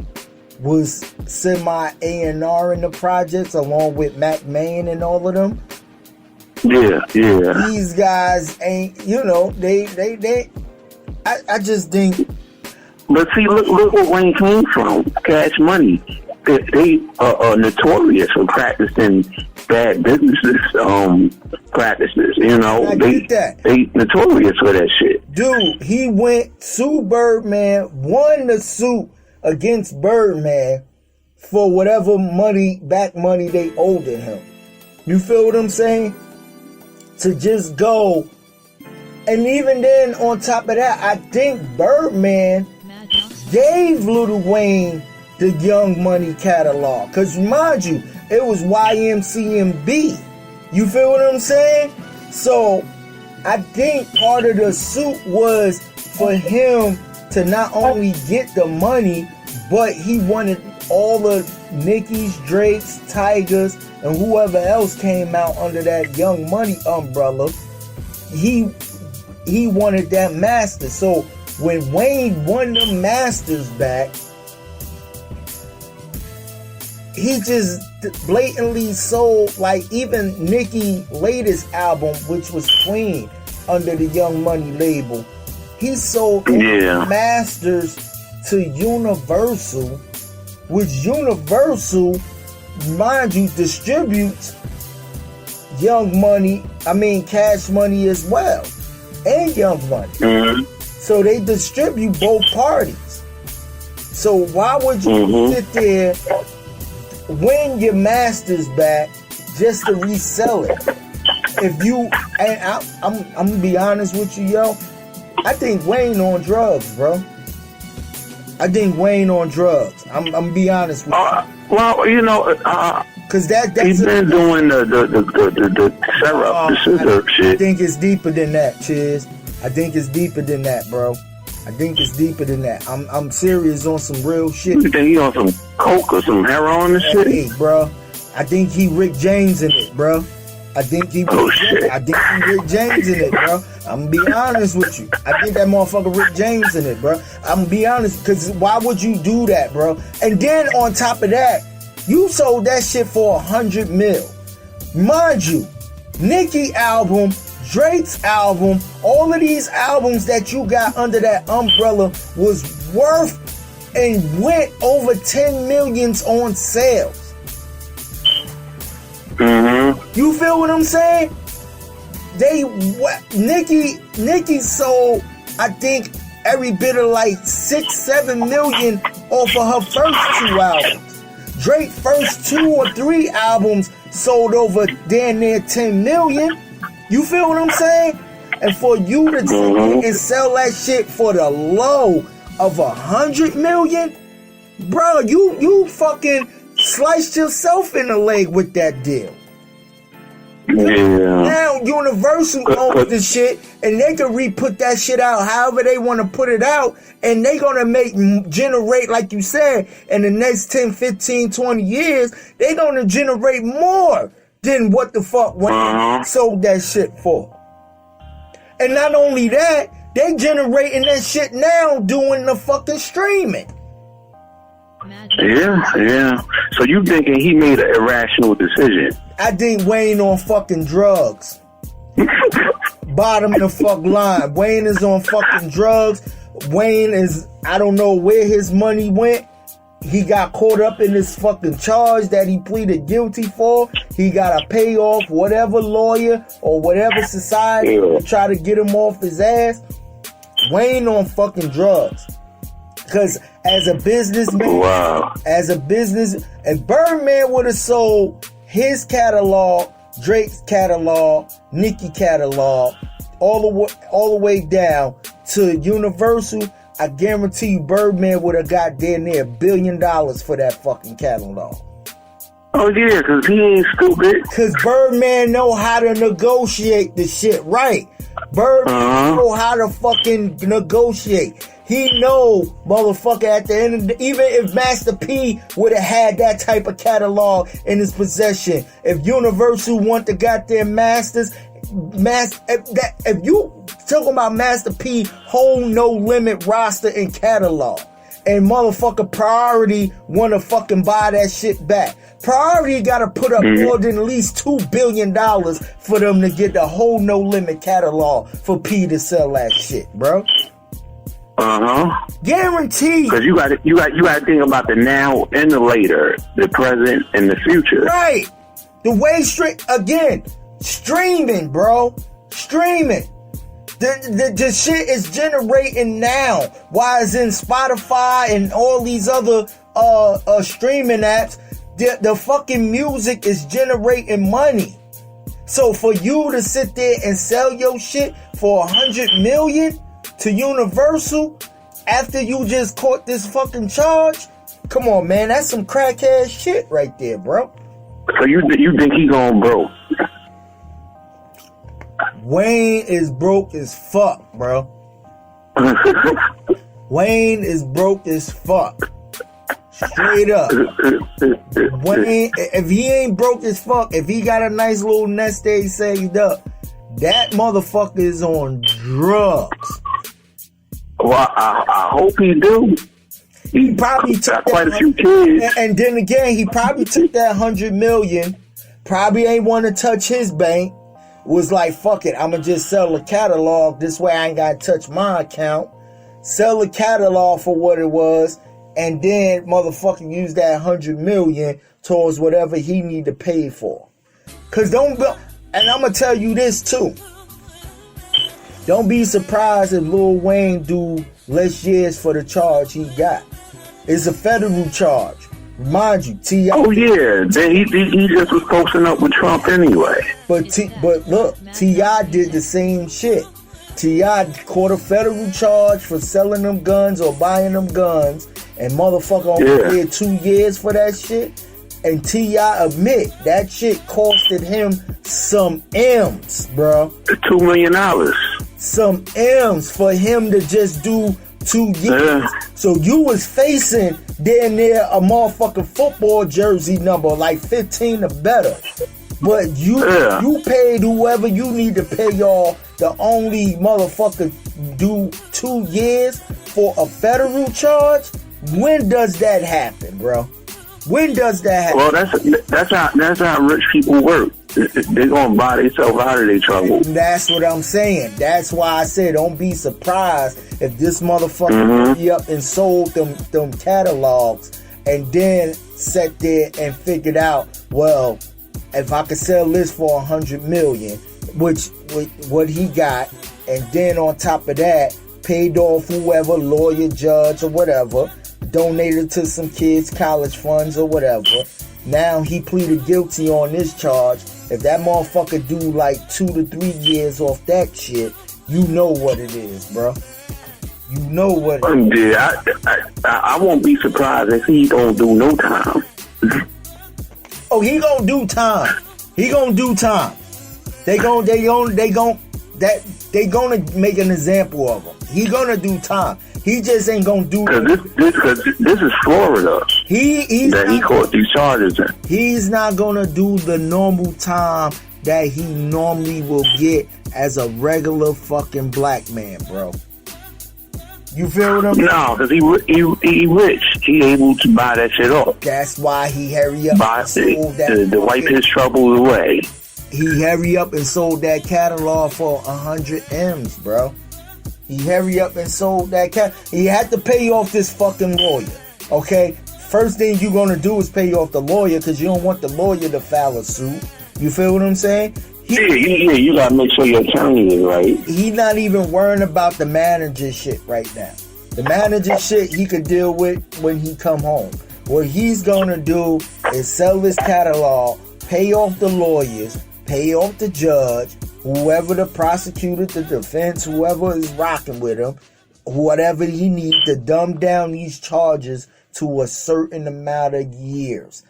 S1: was semi A&R in the projects along with Mac Main and all of them.
S5: Yeah.
S1: These guys ain't, I just think.
S5: But see, look where Wayne came from. Cash Money. They are notorious for practicing bad businesses practices.
S1: I get that.
S5: They notorious for that shit.
S1: Dude, he went to Birdman, won the suit against Birdman for whatever back money they owed him. You feel what I'm saying? To just go. And even then, on top of that, I think Birdman gave Lil Wayne the Young Money catalog. Because mind you, it was YMCMB. You feel what I'm saying? So, I think part of the suit was for him to not only get the money, but he wanted all of Nicki's, Drake's, Tiger's, and whoever else came out under that Young Money umbrella. He wanted that master. So when Wayne won the masters back, he just blatantly sold, like, even Nicki's latest album, which was Queen, under the Young Money label. He sold masters to Universal, which Universal, mind you, distributes Cash Money as well, and Young Money. Mm-hmm. So they distribute both parties. So why would you sit there, win your masters back, just to resell it? If you, and I'm gonna be honest with you, yo, I think Wayne on drugs, bro. I think Wayne on drugs. I'm gonna be honest with you.
S5: Well, because that's he's been doing the syrup, the scissor shit.
S1: I think it's deeper than that, Chizz. I think it's deeper than that, bro. I think it's deeper than that. I'm serious on some real shit.
S5: You think he on some coke or some heroin and shit?
S1: Hey, bro. I think he Rick James in it, bro. I think he Rick James in it, bro. I'm gonna be honest with you. I think that motherfucker Rick James in it, bro. I'm gonna be honest, because why would you do that, bro? And then on top of that, you sold that shit for $100 million. Mind you, Nicki album, Drake's album, all of these albums that you got under that umbrella was worth and went over 10 millions on sales. Mm-hmm. You feel what I'm saying? Nicki sold, I think, every bit of like 6-7 million off of her first 2 albums. Drake's first 2 or 3 albums sold over damn near 10 million. You feel what I'm saying? And for you to sit and sell that shit for the low of 100 million, bro, you fucking sliced yourself in the leg with that deal.
S5: Yeah.
S1: Now Universal owns the shit, and they can re-put that shit out however they want to put it out, and they gonna generate, like you said, in the next 10, 15, 20 years, they gonna generate more than what the fuck when sold that shit for. And not only that, they generating that shit now doing the fucking streaming.
S5: Yeah. So you thinking he made an irrational decision?
S1: I think Wayne on fucking drugs. Bottom the fuck line. Wayne is on fucking drugs. Wayne is, I don't know where his money went. He got caught up in this fucking charge that he pleaded guilty for. He got to pay off whatever lawyer or whatever society to try to get him off his ass. Wayne on fucking drugs. Because as a businessman, if Birdman would have sold his catalog, Drake's catalog, Nicki catalog, all the way down to Universal, I guarantee you Birdman would have got damn near $1 billion for that fucking catalog.
S5: Oh yeah, because he ain't stupid.
S1: Because Birdman know how to negotiate the shit right. Birdman know how to fucking negotiate. He know, motherfucker, at the end of the, even if Master P would have had that type of catalog in his possession, if Universal want the goddamn masters, if you talking about Master P whole No Limit roster and catalog, And motherfucker Priority wanna fucking buy that shit back. Priority gotta put up more than at least $2 billion for them to get the whole No Limit catalog for P to sell that shit, bro. Guaranteed.
S5: Because you got to think about the now and the later, the present and the future.
S1: Right. The way streaming, bro. Streaming. The shit is generating now. Why is in Spotify and all these other streaming apps? The fucking music is generating money. So for you to sit there and sell your shit for $100 million to Universal after you just caught this fucking charge, come on, man, that's some crackhead shit right there, bro.
S5: So you think he going broke?
S1: Wayne is broke as fuck, bro. Wayne is broke as fuck. Straight up. Wayne, if he ain't broke as fuck, if he got a nice little nest egg saved up, that motherfucker is on drugs.
S5: Well, I hope he do.
S1: He probably took
S5: quite a few kids.
S1: And then again, he probably took that $100 million, probably ain't want to touch his bank, was like, fuck it, I'ma just sell the catalog, this way I ain't gotta touch my account, sell the catalog for what it was, and then motherfucking use that $100 million towards whatever he need to pay for. Cause and I'ma tell you this too, don't be surprised if Lil Wayne do less years for the charge he got. It's a federal charge. Remind you, T.I.
S5: Oh yeah, he just was posting up with Trump anyway.
S1: But look, T.I. did the same shit. T.I. caught a federal charge for selling them guns or buying them guns, and motherfucker only did 2 years for that shit. And T.I. admit that shit costed him some M's, bro.
S5: $2 million.
S1: Some M's for him to just do 2 years. Yeah. So you was facing damn near a motherfucking football jersey number, like 15 or better. But you paid whoever you need to pay y'all to only motherfucker do 2 years for a federal charge? When does that happen, bro? When does that happen?
S5: Well, that's how rich people work. They're gonna buy themselves out of their trouble.
S1: That's what I'm saying. That's why I said don't be surprised if this motherfucker be up and sold them catalogs and then sat there and figured out, well, if I could sell this for $100 million, which what he got, and then on top of that, paid off whoever, lawyer, judge, or whatever, donated to some kids' college funds or whatever. Now he pleaded guilty on this charge. If that motherfucker do like 2 to 3 years off that shit, you know what it is, bro. You know what it is.
S5: Yeah, I won't be surprised if he don't do no time.
S1: Oh, he gonna do time. He gonna do time. They gonna make an example of him. He gonna do time. He just ain't gonna do.
S5: Cause this is Florida. He caught these charges in.
S1: He's not gonna do the normal time that he normally will get as a regular fucking black man, bro. You feel what I'm saying?
S5: No, because he rich. He able to buy that shit off.
S1: That's why he hurry up and sold that.
S5: To wipe his troubles away.
S1: He hurry up and sold that catalog for 100 M's, bro. He hurry up and sold that He had to pay off this fucking lawyer, okay? First thing you gonna do is pay off the lawyer because you don't want the lawyer to file a suit. You feel what I'm saying?
S5: You gotta make sure your attorney is right.
S1: He not even worrying about the manager shit right now. The manager shit he could deal with when he come home. What he's gonna do is sell this catalog, pay off the lawyers, pay off the judge, whoever the prosecutor, the defense, whoever is rocking with him, whatever he needs to dumb down these charges to a certain amount of years.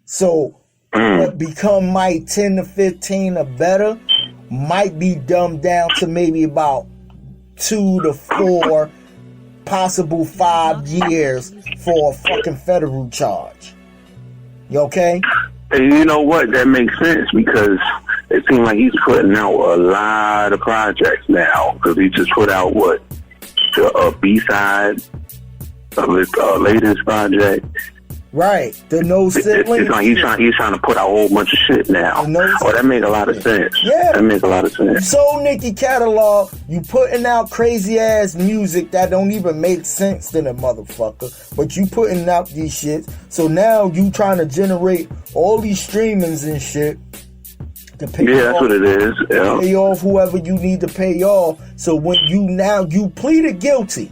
S1: So what become my 10 to 15 or better might be dumbed down to maybe about 2 to 4, possible 5 years for a fucking federal charge. You okay?
S5: And you know what? That makes sense because it seems like he's putting out a lot of projects now because he just put out a B-side latest project.
S1: Right, the no sibling.
S5: It's like he's trying to put out a whole bunch of shit now. That makes a lot of sense.
S1: Yeah,
S5: that makes a lot of sense.
S1: You sold Nicki catalog. You putting out crazy ass music that don't even make sense to the motherfucker. But you putting out these shit. So now you trying to generate all these streamings and shit. To pay
S5: that's what it is. Yeah.
S1: Pay off whoever you need to pay off. So when you pleaded guilty,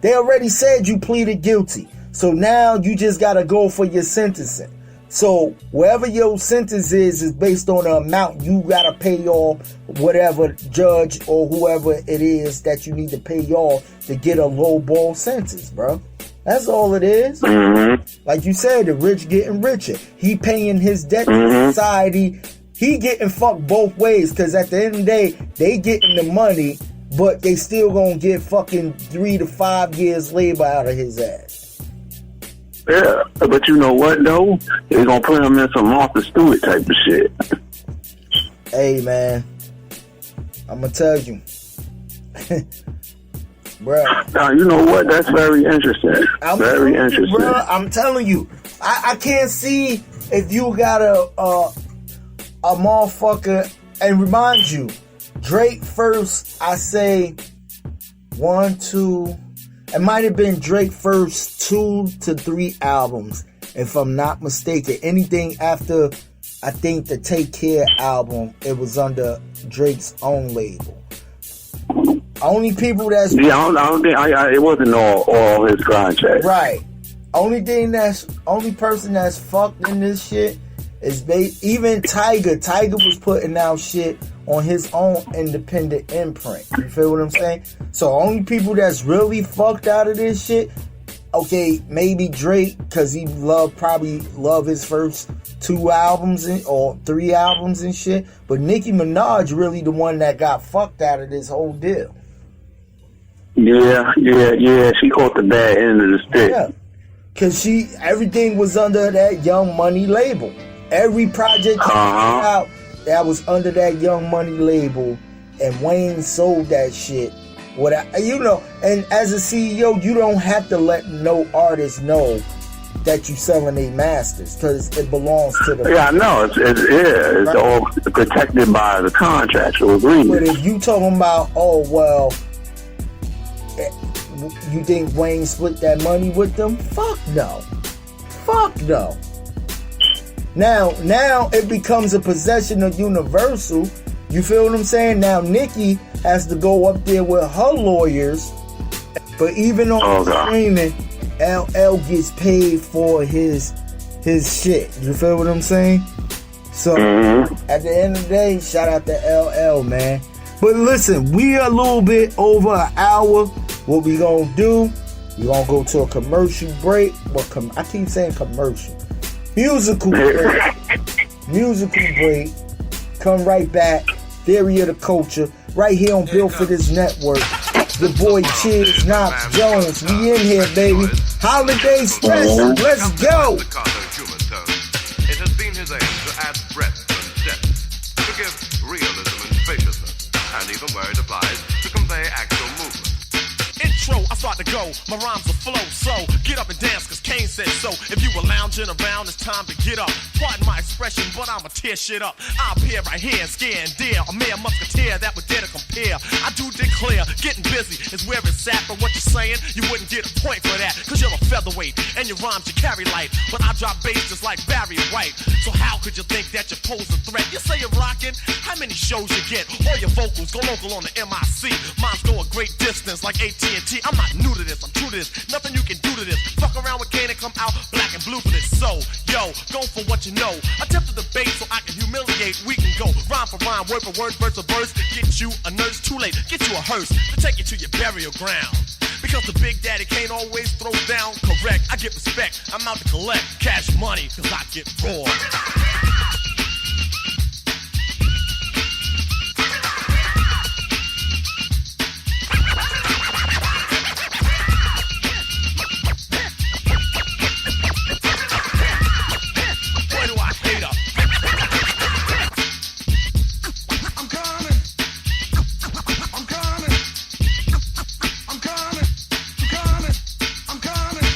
S1: they already said you pleaded guilty. So now you just gotta go for your sentencing. So wherever your sentence is based on the amount you gotta pay off whatever judge or whoever it is that you need to pay off to get a low ball sentence, bro. That's all it is.
S5: Mm-hmm.
S1: Like you said, the rich getting richer. He paying his debt to society. He getting fucked both ways, because at the end of the day, they getting the money, but they still gonna get fucking 3 to 5 years labor out of his ass.
S5: Yeah, but you know what though? They're gonna put him in some Martha Stewart type of shit.
S1: Hey man, I'm gonna tell you, bro.
S5: Now you know what? That's very interesting. Very interesting,
S1: bro. I'm telling you, I can't see if you got a motherfucker. And remind you, Drake first. I say 1, 2. It might have been Drake first 2 to 3 albums, if I'm not mistaken. Anything after, I think, the Take Care album, it was under Drake's own label. Only people that's
S5: I don't think it wasn't all his contracts.
S1: Right. Only person that's fucked in this shit is even Tiger. Tiger was putting out shit on his own independent imprint. You feel what I'm saying? So only people that's really fucked out of this shit, okay, maybe Drake, because he probably love his first 2 albums or 3 albums and shit. But Nicki Minaj really the one that got fucked out of this whole deal.
S5: Yeah. She caught the bad end of the stick. Yeah,
S1: because everything was under that Young Money label. Every project came out that was under that Young Money label, and Wayne sold that shit. And as a CEO, you don't have to let no artist know that you selling their masters, because it belongs to the.
S5: Yeah, I know. It's all protected by the contractual agreement.
S1: But if you talking about, you think Wayne split that money with them? Fuck no. Now it becomes a possession of Universal. You feel what I'm saying? Now Nicki has to go up there with her lawyers. But even on streaming, LL gets paid for his shit. You feel what I'm saying? So at the end of the day, shout out to LL, man. But listen, we are a little bit over an hour. What we gonna do? We gonna go to a commercial break. I keep saying commercial. Musical break. Come right back. Theory of the Culture. Right here on Built for This Network. The boy Chizz, Knox Jones. We in here, baby. Holiday special. Let's go.
S7: It has been his aim to add breadth and depth, to give realism and spaciousness, and even where it applies, to convey actual movement.
S3: Intro, I start to go, my rhymes will flow, so get up and dance, cause Kane said so. If you were lounging around, it's time to get up. Pardon my expression, but I'ma tear shit up. I appear right here and scare and dare, a mere musketeer that would dare to compare. I do declare, getting busy is where it's at, but what you're saying, you wouldn't get a point for that, cause you're a featherweight, and your rhymes you carry light, but I drop bass just like Barry White. So how could you think that you pose a threat? You say you're rocking, how many shows you get? All your vocals go local on the MIC. Mine's go a great distance like AT&T. I'm not new to this, I'm true to this. Nothing you can do to this. Fuck around with Kane and come out black and blue for this. So, yo, go for what you know. Attempt to debate so I can humiliate. We can go rhyme for rhyme, word for word, verse for verse. Get you a nurse, too late. Get you a hearse to take you to your burial ground. Because the Big Daddy Kane always throws down. Correct, I get respect. I'm out to collect cash money, cause I get raw.
S7: I'm coming.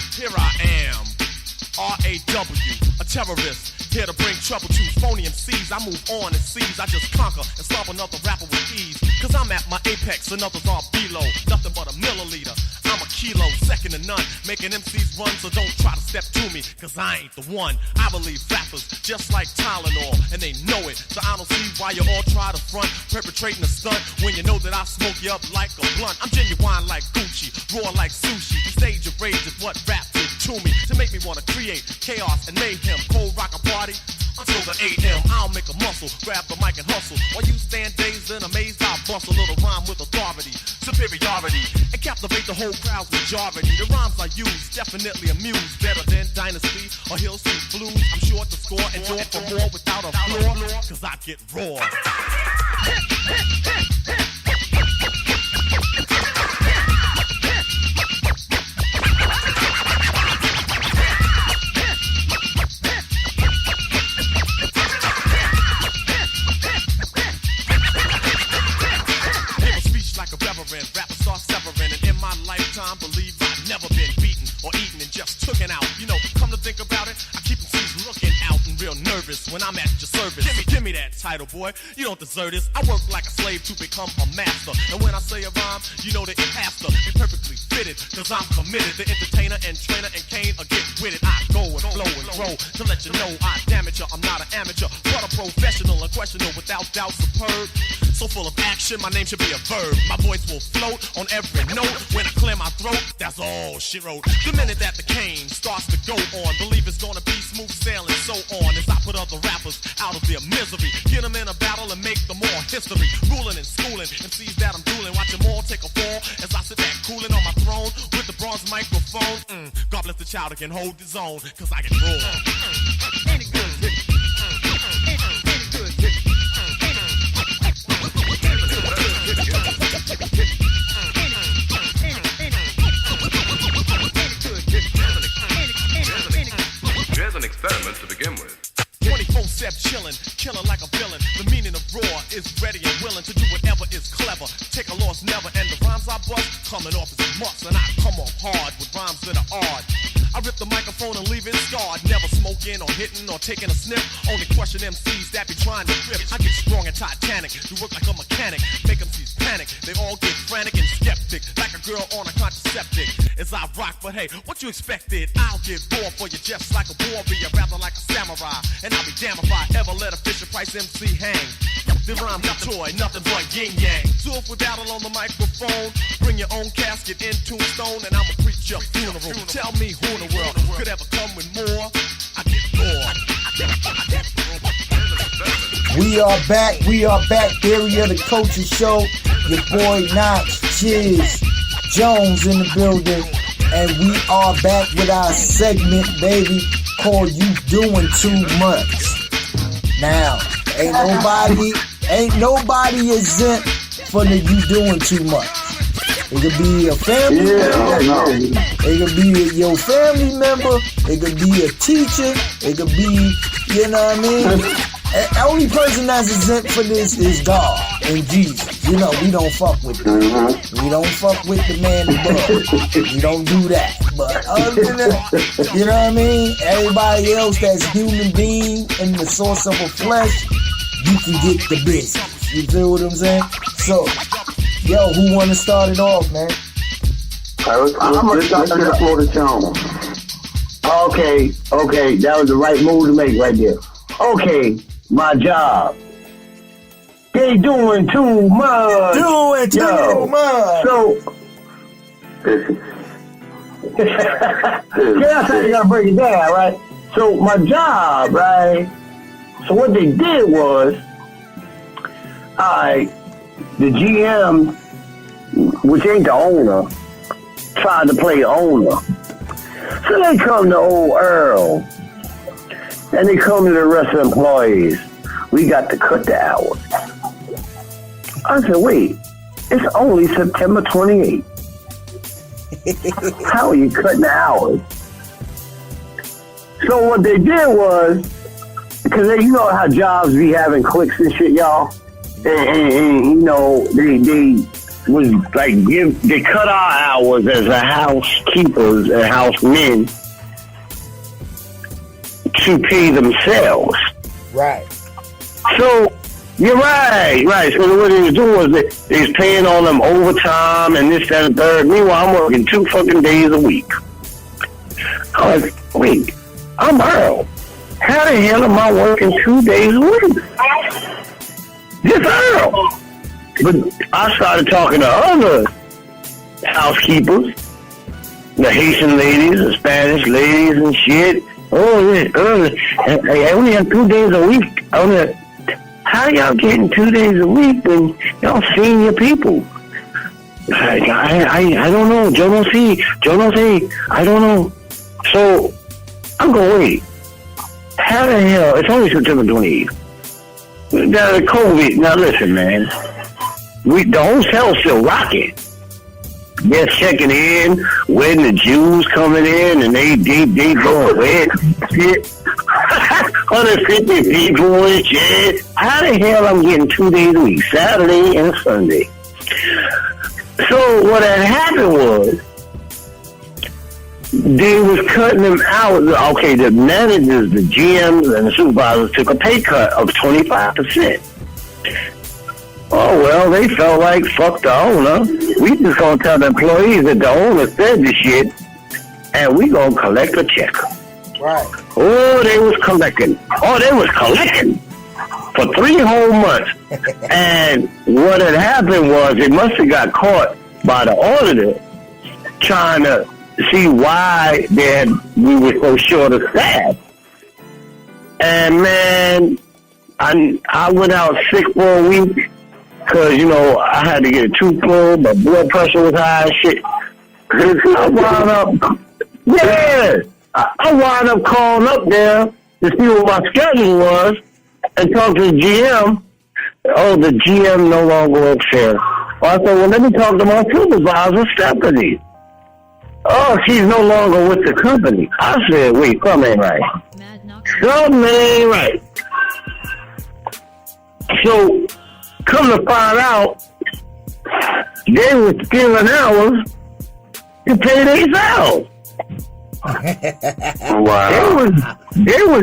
S3: terrorist. Here to bring trouble to phony MCs. I move on and seize. I just conquer and stop another rapper with ease. Cause I'm at my apex and others are below. Nothing but a milliliter. I'm a kilo, second to none. Making MCs run, so don't try to step to me. Cause I ain't the one. I believe rappers just like Tylenol. And they know it. So I don't see why you all try to front. Perpetrating a stunt when you know that I smoke you up like a blunt. I'm genuine like Gucci. Raw like sushi. The stage of rage is what rap did to me. To make me wanna create chaos and mayhem. Cold rock a party until the 8 a.m. I'll make a muscle, grab the mic and hustle. While you stand dazed and amazed, I'll bust a little rhyme with authority, superiority, and captivate the whole crowd's majority. The rhymes I use definitely amuse, better than Dynasty or Hill Street Blues. I'm sure to score and do it for more without a flaw, cause I get raw. Rappers start severing, and in my lifetime, believe I've never been beaten or eaten and just taken out. You know, come to think about it, I keep MCs looking out and real nervous when I'm at your service. Give me that title, boy. You don't deserve this. I work like a slave to become a master. And when I say a rhyme, you know that it has to be perfectly fitted, cause I'm committed. The entertainer and trainer and Kane will get with it. I go and flow and grow to let you know I damage you. I'm not an amateur, but a professional, unquestionable, without doubt, superb. So full of action, my name should be a verb. My voice will float on every note. When I clear my throat, that's all she wrote. The minute that the cane starts to go on, believe it's gonna be smooth sailing, so on. As I put other rappers out of their misery, get them in a battle and make them more history. Ruling and schooling, MCs that I'm dueling, watch them all take a fall as I sit back cooling on my throne with the bronze microphone. God bless the child that can hold his own, cause I can roll. Any good.
S7: Here's an experiment to begin with.
S3: 24/7 chillin', killin' like a villain. The meaning of raw is ready and willing to do whatever is clever. Take a loss never, and the rhymes I bust coming off as a must, and I come off hard with rhymes that are odd. I rip the microphone and leave it scarred. Never smoking or hitting or taking a sniff. Only question MCs that be trying to grip. I get strong and titanic. You work like a mechanic. Make MCs panic. They all get frantic and skeptic. Like a girl on a contraceptic. As I rock, but hey, what you expected? I'll get raw for you just like a warrior. Rather like a samurai. And I'll be damned if I ever let a Fisher Price MC hang. The rhyme's a toy, nothing but yin yang. So if we battle on the microphone, bring your own casket in tombstone, and I'ma preach your funeral. Tell me who in the world could ever come with more. I get more.
S1: We are back. Area the Culture Show. Your boy Knox, Chizz, Jones in the building, and we are back with our segment, baby, called You Doing Too Much. Now, ain't nobody exempt for the You Doing Too Much. It could be a family member. It could be your family member. It could be a teacher. It could be, you know what I mean? The only person that's exempt for this is God and Jesus. You know, we don't fuck with them. We don't fuck with the man above. We don't do that. But other than that, you know what I mean? Everybody else that's human being and the source of a flesh, you can get the business. You feel what I'm saying? So, yo, who want to start it off, man?
S4: I'm going to start the floor to Jones. Okay, that was the right move to make right there. Okay, my job. They doing too much.
S1: Doing too much.
S4: So, yeah, that's how you gotta break it down, right? So my job, right? So what they did was, the GM, which ain't the owner, tried to play owner. So they come to old Earl, and they come to the rest of the employees. We got to cut the hours. I said, wait, it's only September 28th. How are you cutting the hours? So what they did was, because you know how jobs be having clicks and shit, y'all, and you know they was like they cut our hours as a housekeepers and housemen to pay themselves.
S1: Right.
S4: So, you're right. So what they was doing was they was paying all them overtime and this, that, and third. Meanwhile, I'm working 2 fucking days a week. I was like, wait, I'm Earl. How the hell am I working 2 days a week? This Earl. But I started talking to other housekeepers, the Haitian ladies, the Spanish ladies and shit. Oh, yeah, I only have 2 days a week. How y'all getting 2 days a week when y'all senior people? I don't know. Joe don't see. I don't know. So I'm going, wait. How the hell? It's only September 28th. Now, the COVID. Now listen, man. The hotel's still rocking. They're checking in when the Jews coming in, and they going wet shit. 150 people and shit. How the hell I'm getting 2 days a week, Saturday and Sunday? So what had happened was they was cutting them out. Okay, the managers, the GMs, and the supervisors took a pay cut of 25%. Oh, well, they felt like, fuck the owner. We just gonna tell the employees that the owner said this shit, and we gonna collect a check.
S1: Right.
S4: Oh, they was collecting for 3 whole months. And what had happened was it must have got caught by the auditor trying to see why we were so short of staff. And, man, I went out sick for a week. Because, I had to get a tooth pulled, my blood pressure was high and shit. I wound up calling up there to see what my schedule was and talk to the GM. Oh, the GM no longer works here. Well, I said, well, let me talk to my supervisor, Stephanie. Oh, she's no longer with the company. I said, wait, something ain't right. Something ain't right. So, come to find out, they were stealing hours to pay themselves. Wow. They was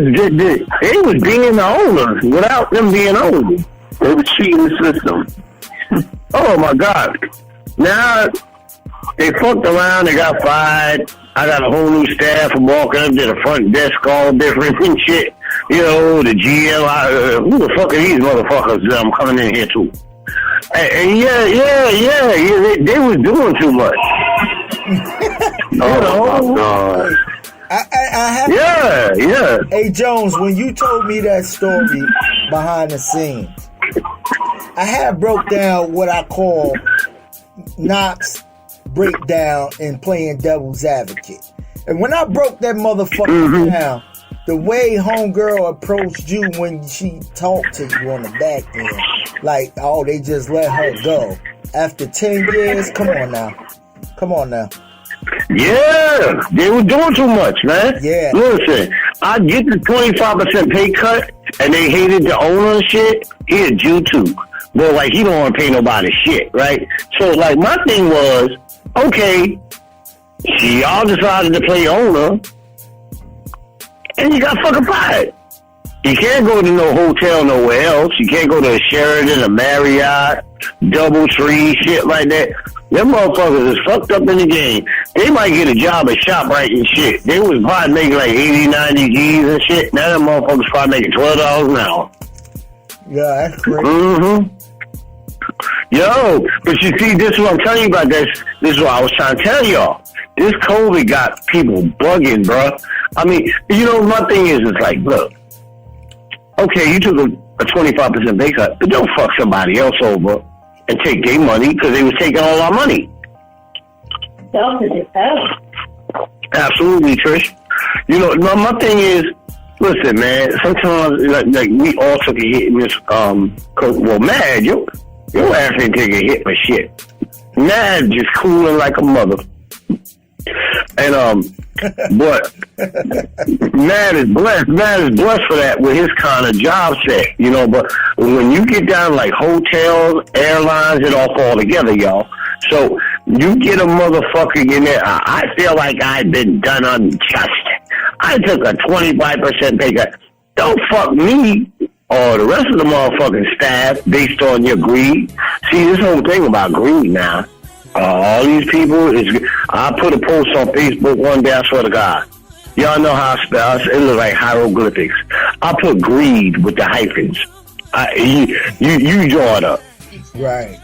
S4: being the owners without them being owners. They were cheating the system. Oh my God. Now they fucked around, they got fired. I got a whole new staff from walking up to the front desk all different and shit. The GM, who the fuck are these motherfuckers that I'm coming in here to? And yeah, they was doing too much.
S1: Oh, God. I have
S4: yeah.
S1: Hey, Jones, when you told me that story behind the scenes, I had broke down what I call Knox breakdown in playing devil's advocate. And when I broke that motherfucker down, the way homegirl approached you when she talked to you on the back end, like, oh, they just let her go. After 10 years, come on now.
S4: Yeah, they were doing too much, man.
S1: Yeah.
S4: Listen, I get the 25% pay cut, and they hated the owner and shit. He a Jew too. But, like, he don't want to pay nobody shit, right? So, like, my thing was, okay, y'all decided to play owner, and you got fucking fired. You can't go to no hotel nowhere else. You can't go to a Sheraton, a Marriott, Doubletree, shit like that. Them motherfuckers is fucked up in the game. They might get a job at ShopRite and shit. They was probably making like 80, 90 G's and shit. Now them motherfuckers probably making $12 an hour.
S1: Yeah, that's great.
S4: Yo, but you see, this is what I'm telling you about this. This is what I was trying to tell y'all. This COVID got people bugging, bro. I mean, my thing is, it's like, look, okay, you took a 25% pay cut, but don't fuck somebody else over and take their money because they was taking all our money. Absolutely, Trish. My thing is, listen, man, sometimes, like we all took a hit in this, Mad, your ass ain't taking a hit for shit. Mad just cooling like a mother. And, but Mad is blessed. Mad is blessed for that with his kind of job set, but when you get down like hotels, airlines, it all fall together, y'all. So you get a motherfucker in there, I feel like I've been done unjust. I took a 25% pay cut. Don't fuck me or the rest of the motherfucking staff based on your greed. See, this whole thing about greed now. All these people I put a post on Facebook one day, I swear to God. Y'all know how I spell it. It looks like hieroglyphics. I put greed with the hyphens. You draw it up.
S1: Right.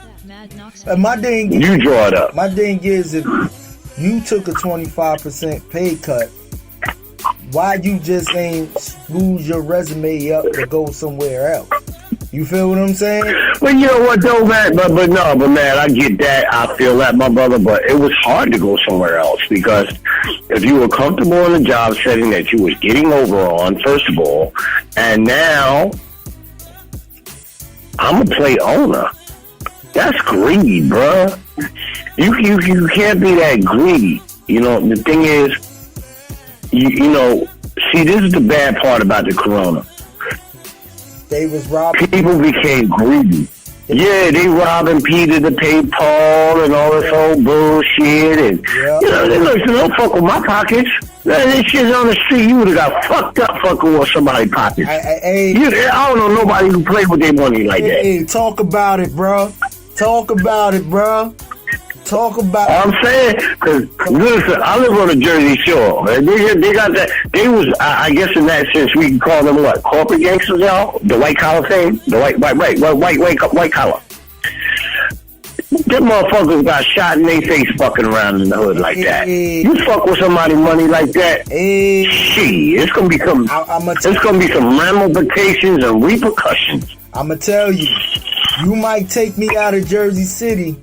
S1: My thing,
S4: you draw it up.
S1: My thing is, if you took a 25% pay cut, why you just ain't screws your resume up to go somewhere else? You feel what I'm saying?
S4: Well, you know what though, man? But man, I get that. I feel that, my brother. But it was hard to go somewhere else because if you were comfortable in a job setting that you was getting over on, first of all, and now I'm a play owner. That's greed, bruh. You can't be that greedy. You know, the thing is, you know, see, this is the bad part about the corona.
S1: They was robbing.
S4: People became greedy. Yeah, they robbing Peter to pay Paul and all this old bullshit. And, you know, they listen, don't fuck with my pockets. This shit's on the street. You would have got fucked up fucking with somebody's pockets. I don't know nobody who played with their money like that.
S1: Hey, talk about it, bro. Talk about it, bro. Talk about
S4: I'm saying, because, listen, I live on the Jersey Shore. They got that. They was, I guess in that sense, we can call them what? Corporate gangsters, y'all? The white collar thing? The white collar. Them motherfuckers got shot in their face fucking around in the hood like that. You fuck with somebody's money like that, shit, it's gonna be some ramifications and repercussions.
S1: I'ma tell you, you might take me out of Jersey City,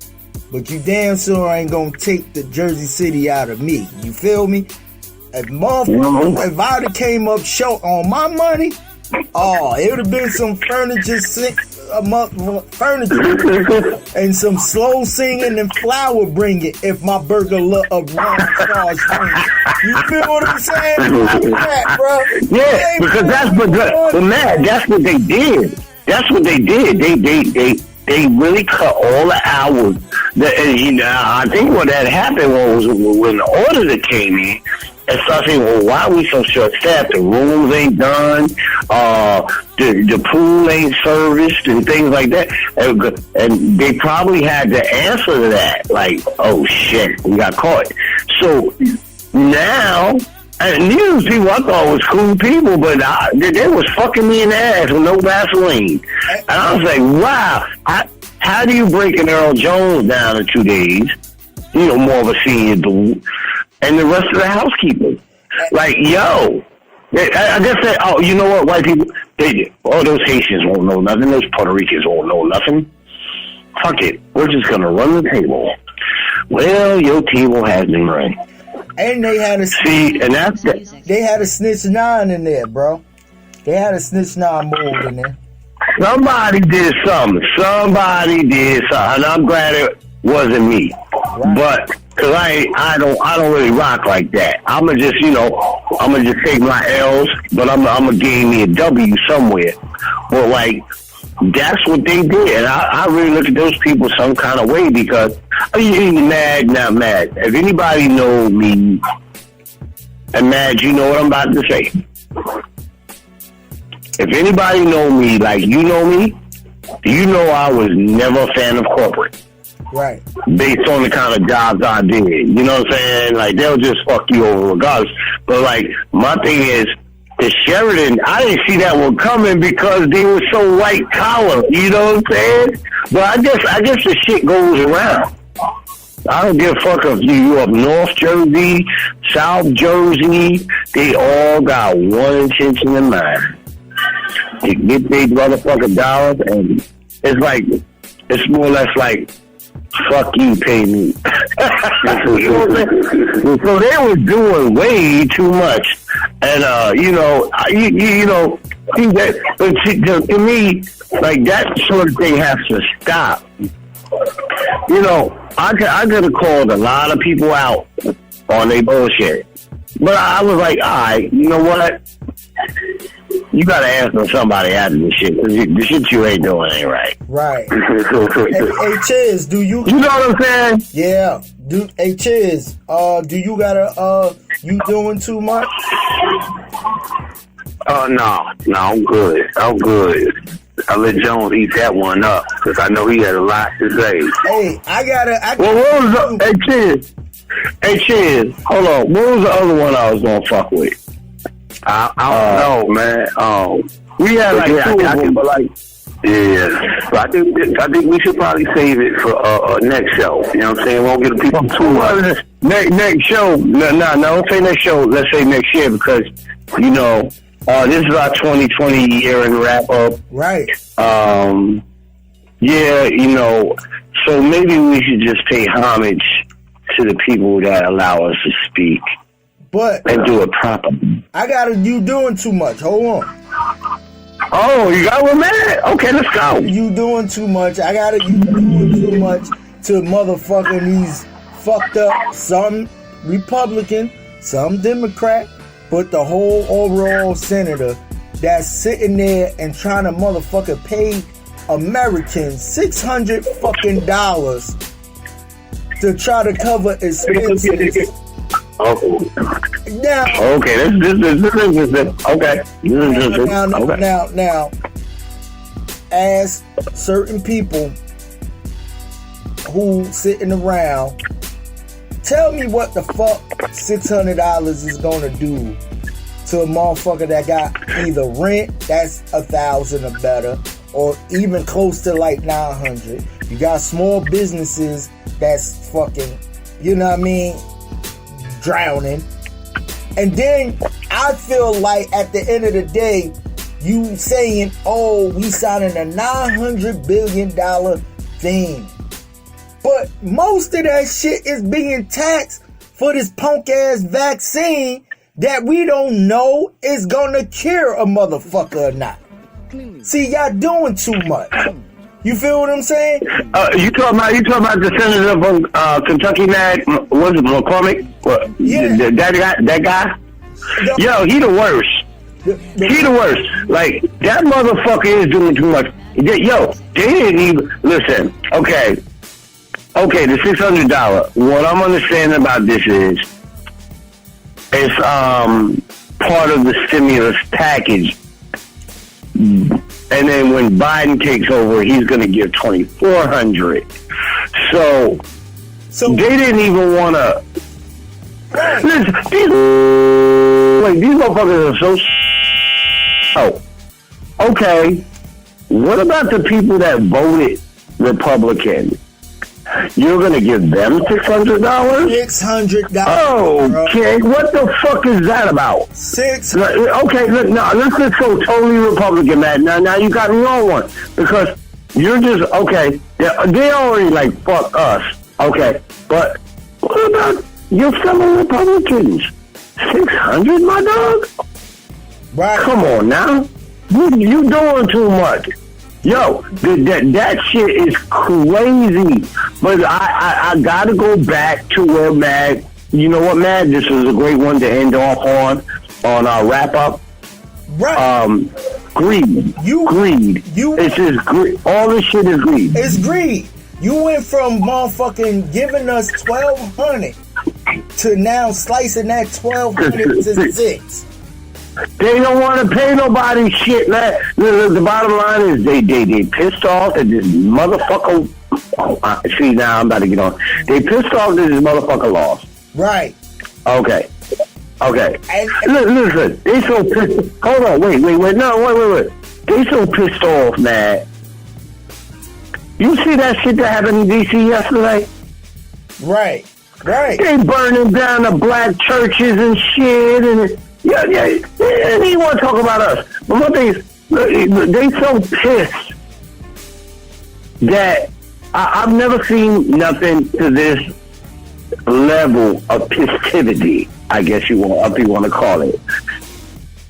S1: but you damn sure ain't gonna take the Jersey City out of me. You feel me? If if I would have came up short on my money, it would have been some furniture and some slow singing and flower bringing if my burger of wrong stars ringing. You feel what I'm saying? That, bro.
S4: Yeah, because that's what they did. That's what they did. They really cut all the hours. I think what had happened was when the order that came in, and started saying, well, why are we so short-staffed? The rooms ain't done, the pool ain't serviced, and things like that. And they probably had the answer to that, like, oh, shit, we got caught. So now, and these people I thought was cool people, but they was fucking me in the ass with no Vaseline. And I was like, wow, how do you break an Earl Jones down in 2 days? You know, more of a senior dude. And the rest of the housekeepers. Like, yo. I guess that, you know what, white people, those Haitians won't know nothing. Those Puerto Ricans won't know nothing. Fuck it. We're just going to run the table. Well, your table has been run.
S1: And they had a They had a snitch 9 in there, bro. They had a snitch 9 mold in there.
S4: Somebody did something. And I'm glad it wasn't me. Right. But because I don't really rock like that. I'ma just take my L's, but I'ma gain me a W somewhere. But like, that's what they did, and I really look at those people some kind of way because mad, not mad. If anybody know me, and mad, you know what I'm about to say. If anybody know me like you know me, you know I was never a fan of corporate.
S1: Right.
S4: Based on the kind of jobs I did. You know what I'm saying? Like, they'll just fuck you over regardless. But, like, my thing is, the Sheridan, I didn't see that one coming because they were so white collar. You know what I'm saying? But I guess the shit goes around. I don't give a fuck if you up North Jersey, South Jersey. They all got one intention in mind. They get their motherfucking dollars, and it's more or less like, fuck you, pay me. So they were doing way too much, and to me, like, that sort of thing has to stop. You know, I could have called a lot of people out on their bullshit, but I was like, all right, you know what? You gotta answer somebody after this shit. The shit you ain't doing ain't right.
S1: Right. Hey, Chizz, do you?
S4: You know what I'm saying?
S1: Yeah. Hey Chizz, do you gotta you doing too much?
S5: No, I'm good. I let Jones eat that one up because I know he had a lot to say.
S1: Hey, I gotta.
S5: Well, what was the? Hey Chizz, hold on. What was the other one I was gonna fuck with? I don't know, man. We had like two of them, but like. Yeah, but I think we should probably save it for next show. You know what I'm saying? We won't get the people too much. Next show, no, don't say next show. Let's say next year because you know this is our 2020 year in wrap up.
S1: Right.
S5: Yeah, you know, so maybe we should just pay homage to the people that allow us to speak, and do it properly.
S1: You doing too much. Hold on.
S5: Oh, you got one, man? Okay, let's go.
S1: You doing too much. You doing too much to motherfucking these fucked up, some Republican, some Democrat, but the whole overall senator that's sitting there and trying to motherfucker pay Americans $600 fucking to try to cover expenses. Now,
S5: okay,
S1: Now, as certain people who sitting around, tell me what the fuck $600 is gonna do to a motherfucker that got either rent that's $1,000 or better, or even close to like $900. You got small businesses that's fucking, you know what I mean, drowning. And then I feel like at the end of the day, you saying, oh, we signing a $900 billion thing. But most of that shit is being taxed for this punk ass vaccine that we don't know is gonna cure a motherfucker or not. See, y'all doing too much. You feel what I'm saying?
S5: You talking about the senator from Kentucky, was it McCormick? What?
S1: Yeah.
S5: That guy? Yo, he the worst. Like, that motherfucker is doing too much. Yo, they didn't even listen. Okay, the $600. What I'm understanding about this is it's part of the stimulus package. And then when Biden takes over, he's going to give $2,400. So they didn't even want to. Listen, these motherfuckers are so. Oh, okay. What about the people that voted Republican? You're going to give them $600?
S1: $600.
S5: Okay, what the fuck is that about? Okay, look, now let's just go totally Republican, man. Now you got me on one because you're just okay. They already like fuck us. Okay, but what about your fellow Republicans? $600, my dog.
S1: Right?
S5: Come on now, you doing too much. Yo, that shit is crazy. But I gotta go back to where Mad. You know what, Mad? This was a great one to end off on our wrap up.
S1: Right.
S5: Greed. Greed. It's just greed. All this shit is greed.
S1: It's greed. You went from motherfucking giving us $1,200 to now slicing that $1,200 to $600.
S5: They don't want to pay nobody shit, man. The bottom line is they pissed off that this motherfucker. Oh, see, now I'm about to get on. They pissed off that this motherfucker lost.
S1: Right.
S5: Okay. Listen, they so pissed. Hold on, wait. No, wait. They so pissed off, man. You see that shit that happened in D.C. yesterday?
S1: Right.
S5: They burning down the black churches and shit and. Yeah, and he want to talk about us. But one thing is, they so pissed that I've never seen nothing to this level of pissivity, I guess you want to call it.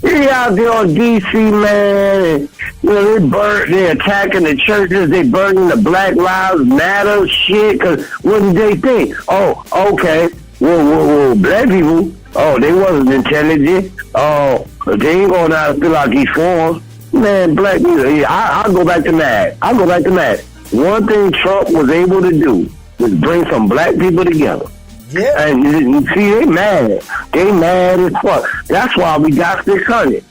S5: They out there on DC, man, and they're attacking the churches, they burning the Black Lives Matter shit, because what did they think? Oh, okay, whoa, black people. Oh, they wasn't intelligent. Oh, they ain't going out and fill out these forms. Man, black people. I'll go back to Mad. One thing Trump was able to do is bring some black people together.
S1: Yeah.
S5: And you see, they mad. They mad as fuck. That's why we got 600.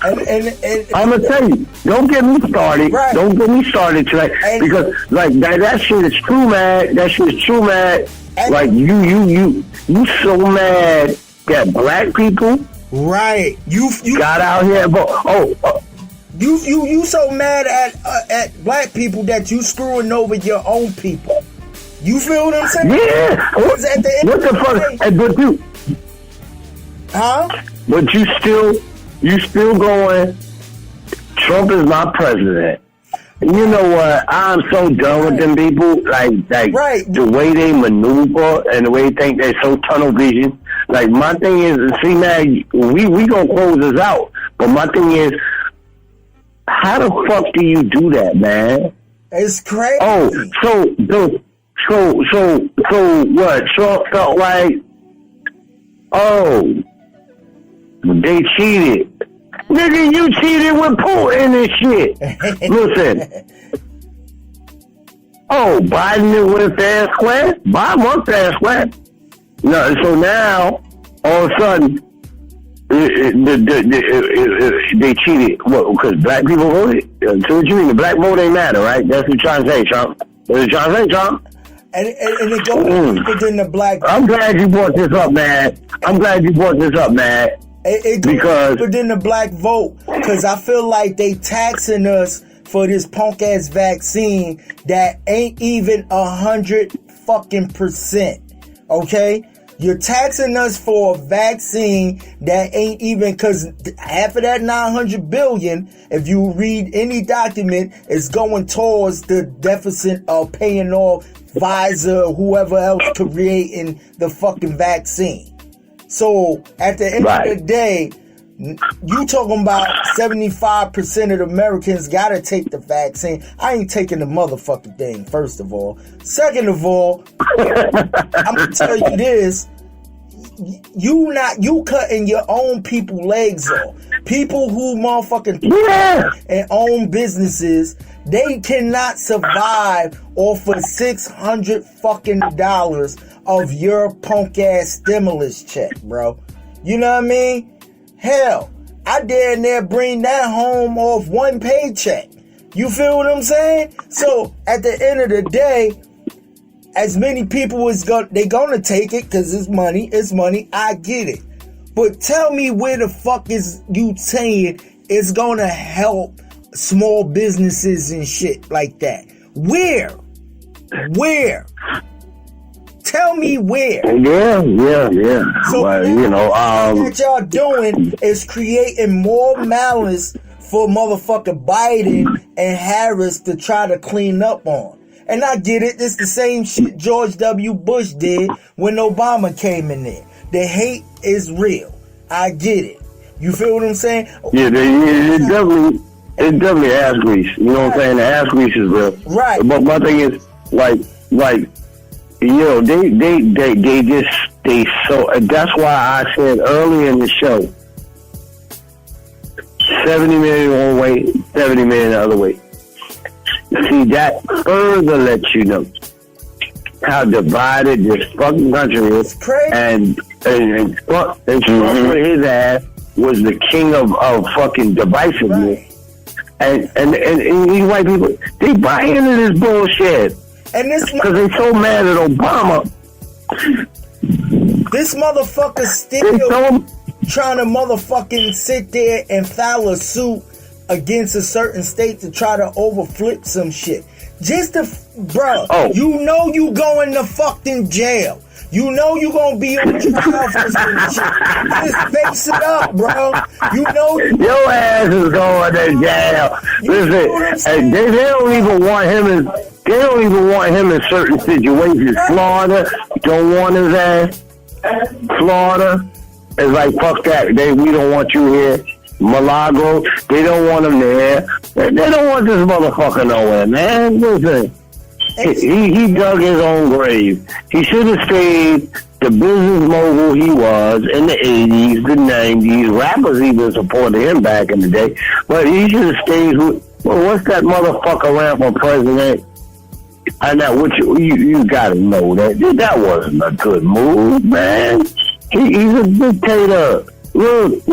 S1: And
S5: I'm gonna tell you, don't get me started.
S1: Right.
S5: Don't get me started tonight, because like that shit is true, man. That shit is true, man. Like you so mad that black people,
S1: right? You
S5: got out here, but
S1: you so mad at black people that you screwing over your own people. You feel what I'm saying?
S5: Yeah. What the fuck? Hey, but you, But you still going, Trump is my president. And you know what? I'm so done with them people. Like the way they maneuver and the way they think they're so tunnel vision. Like, my thing is, see, man, we gonna close this out. But my thing is, how the fuck do you do that, man?
S1: It's crazy.
S5: Oh, so what? Trump felt like, they cheated. Nigga, you cheated with Putin and shit. Listen. Biden went fair and square? Biden went fair and square. No, so now, all of a sudden, they cheated. What, because black people voted? So what you mean? The black vote ain't matter, right? That's what you're trying to say, Trump. That's what you're trying to say, Trump.
S1: And it goes within the black.
S5: I'm glad you brought this up, man.
S1: It goes within the black vote, because I feel like they taxing us for this punk ass vaccine that ain't even 100%. Okay, you're taxing us for a vaccine that ain't even, because half of that 900 billion, if you read any document, is going towards the deficit of paying off Pfizer or whoever else creating the fucking vaccine. So at the end of the day, you talking about 75% of the Americans gotta take the vaccine. I ain't taking the motherfucking thing, first of all. Second of all, I'm gonna tell you this. You cutting your own people legs off. People who motherfucking and own businesses, they cannot survive off of $600 fucking of your punk ass stimulus check, bro. You know what I mean? Hell, I dare near bring that home off one paycheck. You feel what I'm saying? So at the end of the day, as many people they gonna take it because it's money. I get it, but tell me where the fuck is you saying it's gonna help small businesses and shit like that? Where? Tell me where. Yeah. So what y'all doing is creating more malice for motherfucking Biden and Harris to try to clean up on. And I get it. It's the same shit George W. Bush did when Obama came in there. The hate is real. I get it. You feel what I'm saying?
S5: Yeah, it definitely ass grease. You know what I'm saying? The ass grease is real.
S1: Right.
S5: But my thing is, like, that's why I said earlier in the show, 70 million one way, 70 million the other way. See, that further lets you know how divided this fucking country is.
S1: Crazy.
S5: And Trump with his ass was the king of fucking divisiveness. Right. And these white people, they buy into this bullshit.
S1: And this
S5: because they so mad at Obama.
S1: This motherfucker still trying to motherfucking sit there and file a suit against a certain state to try to overflip some shit. Just to, bro, you know you going to fucking jail. You know you gonna be on trial for some shit. Just face it up, bro. You know
S5: your ass is going to jail. Listen, they don't even want him in certain situations. Florida don't want his ass. Florida is like, fuck that. We don't want you here. Malago, they don't want him there. They don't want this motherfucker nowhere, man. Listen, he dug his own grave. He should have stayed the business mogul he was in the 80s, the 90s. Rappers even supported him back in the day. But he should have stayed what's that motherfucker ran for president?
S4: I know what you gotta know that wasn't a good move, man. He's a dictator. Look.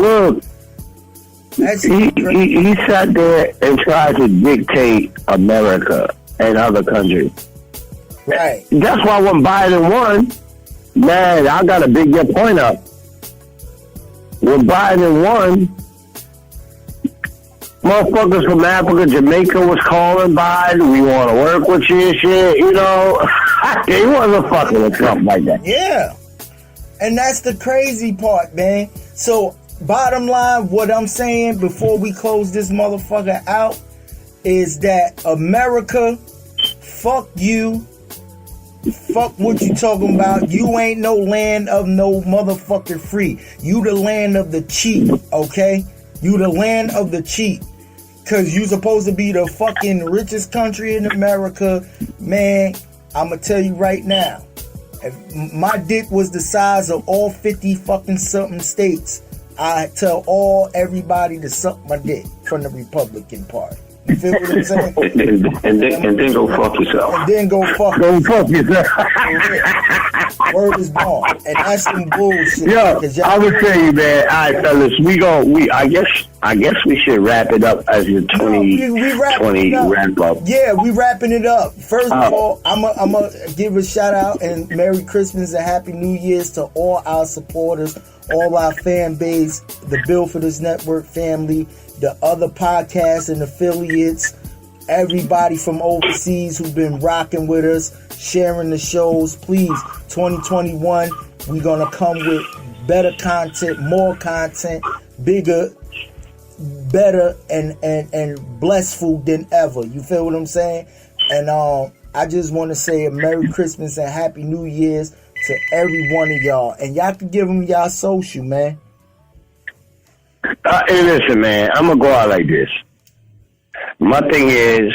S4: He sat there and tried to dictate America and other countries.
S1: Right.
S4: That's why when Biden won, man, I gotta big your point up. When Biden won, motherfuckers from Africa, Jamaica was calling Biden, we want to work with you and shit, you know. He wasn't fucking with something like that.
S1: Yeah. And that's the crazy part, man. So, bottom line, what I'm saying before we close this motherfucker out is that America, fuck you. Fuck what you talking about. You ain't no land of no motherfucker free. You the land of the cheap, okay? You the land of the cheap. Cause you supposed to be the fucking richest country in America. Man, I'ma tell you right now. If my dick was the size of all 50 fucking something states, I tell everybody to suck my dick from the Republican Party. You feel what I'm saying?
S5: and then go fuck yourself.
S1: And then go fuck
S4: yourself.
S1: Word is born. And that's some bullshit.
S4: Yo, I would tell you, man. All right, fellas, I guess we should wrap it up as your 2020 wrap up.
S1: Yeah, we wrapping it up. First of all, I'm a give a shout out and Merry Christmas and Happy New Year's to all our supporters, all our fan base, the Bill for This Network family, the other podcasts and affiliates, everybody from overseas who've been rocking with us, sharing the shows. Please, 2021, we're going to come with better content, more content, bigger, better, and blessful than ever. You feel what I'm saying? And I just want to say a Merry Christmas and Happy New Year's to every one of y'all. And y'all can give them y'all social, man.
S4: Hey, listen, man, I'm going to go out like this. My thing is,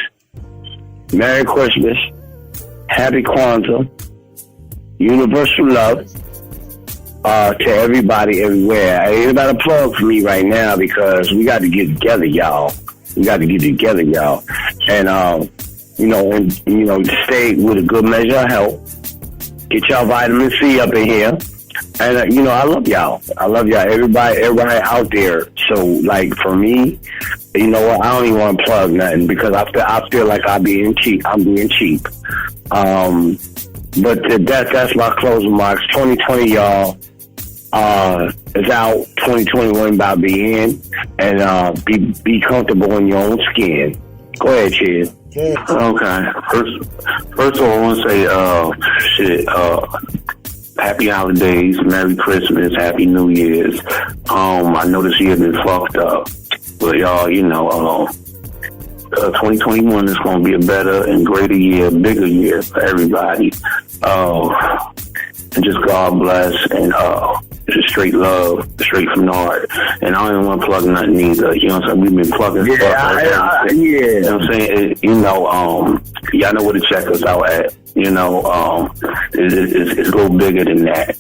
S4: Merry Christmas, Happy Kwanzaa, Universal Love to everybody everywhere. I ain't about a plug for me right now because we got to get together, y'all. And, stay with a good measure of health. Get y'all vitamin C up in here. And, I love y'all. Everybody out there. So, like, for me, you know what? I don't even want to plug nothing because I feel like I'm being cheap. But that's my closing remarks. 2020, y'all, is out. 2021 about to be in. And be comfortable in your own skin. Go ahead, Chizz.
S5: Okay. First of all, I want to say, Happy holidays, Merry Christmas, Happy New Year's. I know this year been fucked up, but y'all, 2021 is going to be a better and greater year, bigger year for everybody. And just God bless and just straight love, straight from the heart. And I don't even want to plug nothing either. You know what I'm saying? We've been plugging stuff. You know what I'm saying? Y'all know where to check us out at. It's a little bigger than that.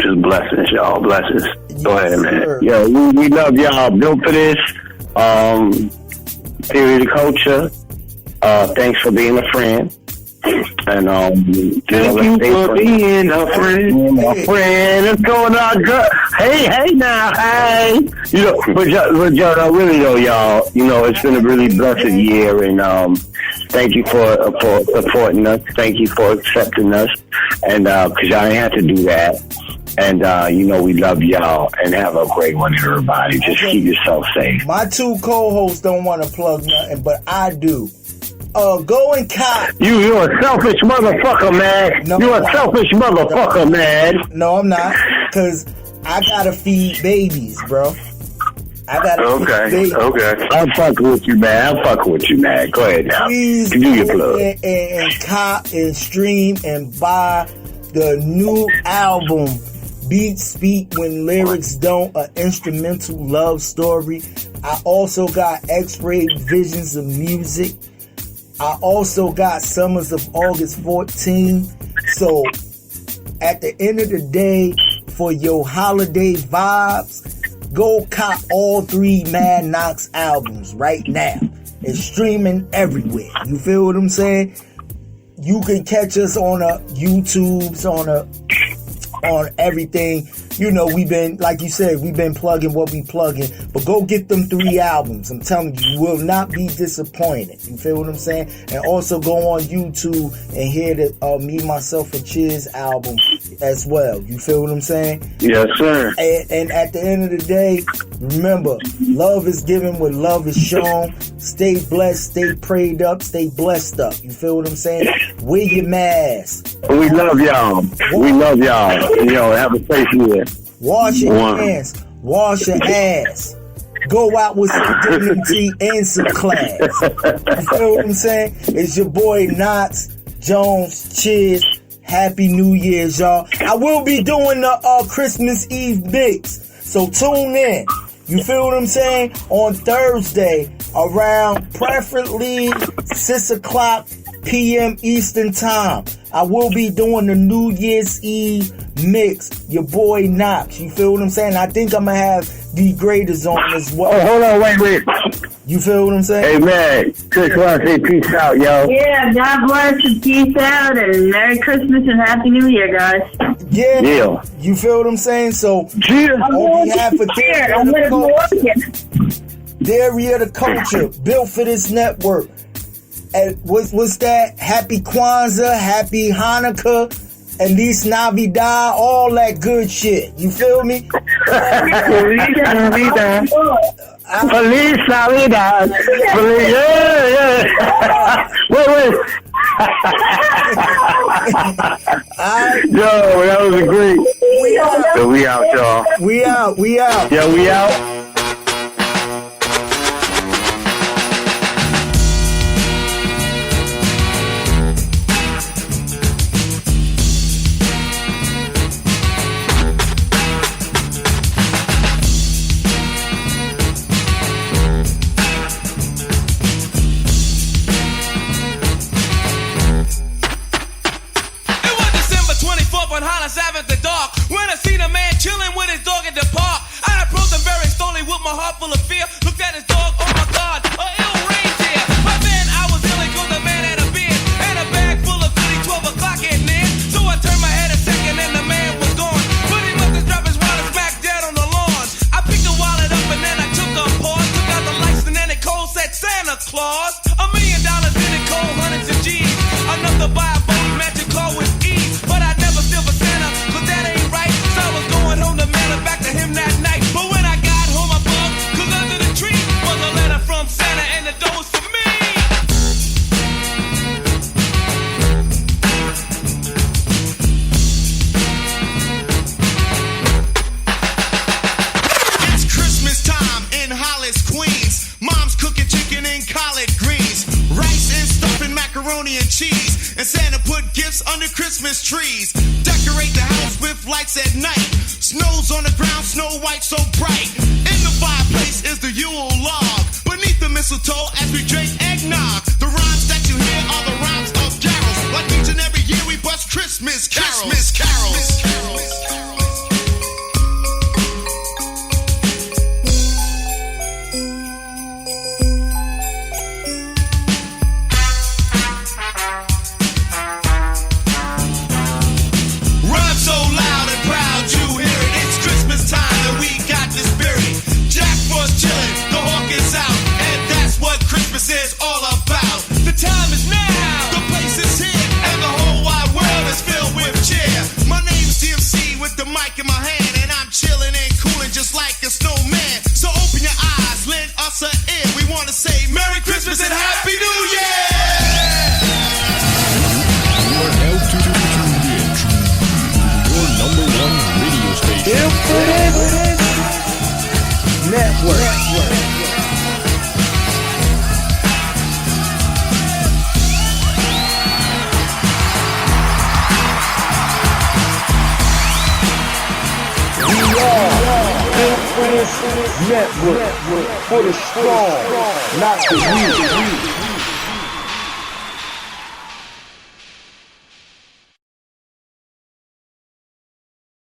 S5: Just blessings, y'all. Blessings. Go ahead, man.
S4: Yeah, we love y'all. Built for this. Theory of Culture. Thanks for being a friend. And
S5: thank you for being a friend.
S4: My friend, what's going on, girl? Hey now, hey. But really though, y'all. It's been a really blessed year, and thank you for supporting us. Thank you for accepting us, and because y'all ain't have to do that. And we love y'all, and have a great one, everybody. Just keep yourself safe.
S1: My two co-hosts don't want to plug nothing, but I do. Go and cop.
S4: You a selfish motherfucker, man.
S1: No,
S4: you a selfish motherfucker, man.
S1: No, I'm not. Because I gotta feed babies, bro. I gotta feed babies.
S4: Okay. I'm fucking with you, man. Go ahead now.
S1: Please
S4: do your plug.
S1: And cop and stream and buy the new album, Beats Speak When Lyrics Don't, an instrumental love story. I also got X-Ray Visions of Music. I also got Summers of August 14. So, at the end of the day, for your holiday vibes, go cop all 3 Mad Knox albums right now. It's streaming everywhere. You feel what I'm saying? You can catch us on YouTube's, on everything. You know, we've been, like you said, we've been plugging what we plugging. But go get them 3 albums. I'm telling you, you will not be disappointed. You feel what I'm saying? And also go on YouTube and hear the Me, Myself, and Chizz album as well. You feel what I'm saying?
S5: Yes, sir.
S1: And at the end of the day, remember, love is given when love is shown. Stay blessed, stay prayed up, stay blessed up. You feel what I'm saying? Wear your mask.
S5: We love y'all. We love y'all. Yo, have a safe year.
S1: Wash your hands. Wash your ass. Go out with some dignity and some class. You feel what I'm saying? It's your boy Knox, Jones, Chizz. Happy New Year's, y'all. I will be doing the Christmas Eve mix, so tune in. You feel what I'm saying? On Thursday, around preferably 6 o'clock p.m. Eastern Time. I will be doing the New Year's Eve mix. Your boy Knox. You feel what I'm saying? I think I'm going to have the graders on as well.
S5: Oh, hold on, wait.
S1: You feel what I'm saying?
S5: Hey, man. Just want to say peace out, yo.
S6: Yeah, God bless and peace out and Merry Christmas and Happy New Year, guys.
S1: Yeah. You feel what I'm saying? So, on behalf of Dairy of the Culture, built for this network. And what's that? Happy Kwanzaa, Happy Hanukkah, and Feliz Navidad, all that good shit. You feel me?
S5: Feliz Navidad. Feliz Navidad. Wait. Yo, that was a great. We out, y'all.
S1: We out.
S5: Yeah, we out.
S3: My heart full of fear, looked at his dog, oh my God, a ill reindeer. But then I was ill because the man had a beard and a bag full of goodies, 12 o'clock at near. So I turned my head a second and the man was gone. But he must have dropped his wallet smack dead on the lawn. I picked the wallet up and then I took a pause, took out the lights and then it cold said Santa Claus. $1 million in it cold, hundreds of G's. Enough to buy a boat, magic car with ease. But I'd never steal for Santa, cause that ain't right. So I was going home to mail it back to him that night. But when I got home, I cause under the tree was a letter from Santa and the door was for me. It's Christmas time in Hollis, Queens. Mom's cooking chicken and collard greens, rice and stuffing, macaroni and cheese. And Santa put gifts under Christmas trees. Decorate the house with lights at night. Snow's on the ground, snow white so bright. In the fireplace is the Yule log. Beneath the mistletoe as we drink eggnog. The rhymes that you hear are the rhymes of carols. Like each and every year we bust Christmas carols. Christmas carols. Rhyme so loud and proud you hear it. It's Christmas time and we got the spirit. Jack Frost chillin', the hawk is out, and that's what Christmas is all about. The time is now, the place is here, and the whole wide world is filled with cheer. My name's DMC with the mic in my hand, and I'm chillin' and coolin' just like a snowman. So open your eyes, lend us an ear. We wanna say Merry Christmas and Happy New Year!
S2: You are now tuned in to your number one radio station.
S1: Network. Network for the strong, not the weak.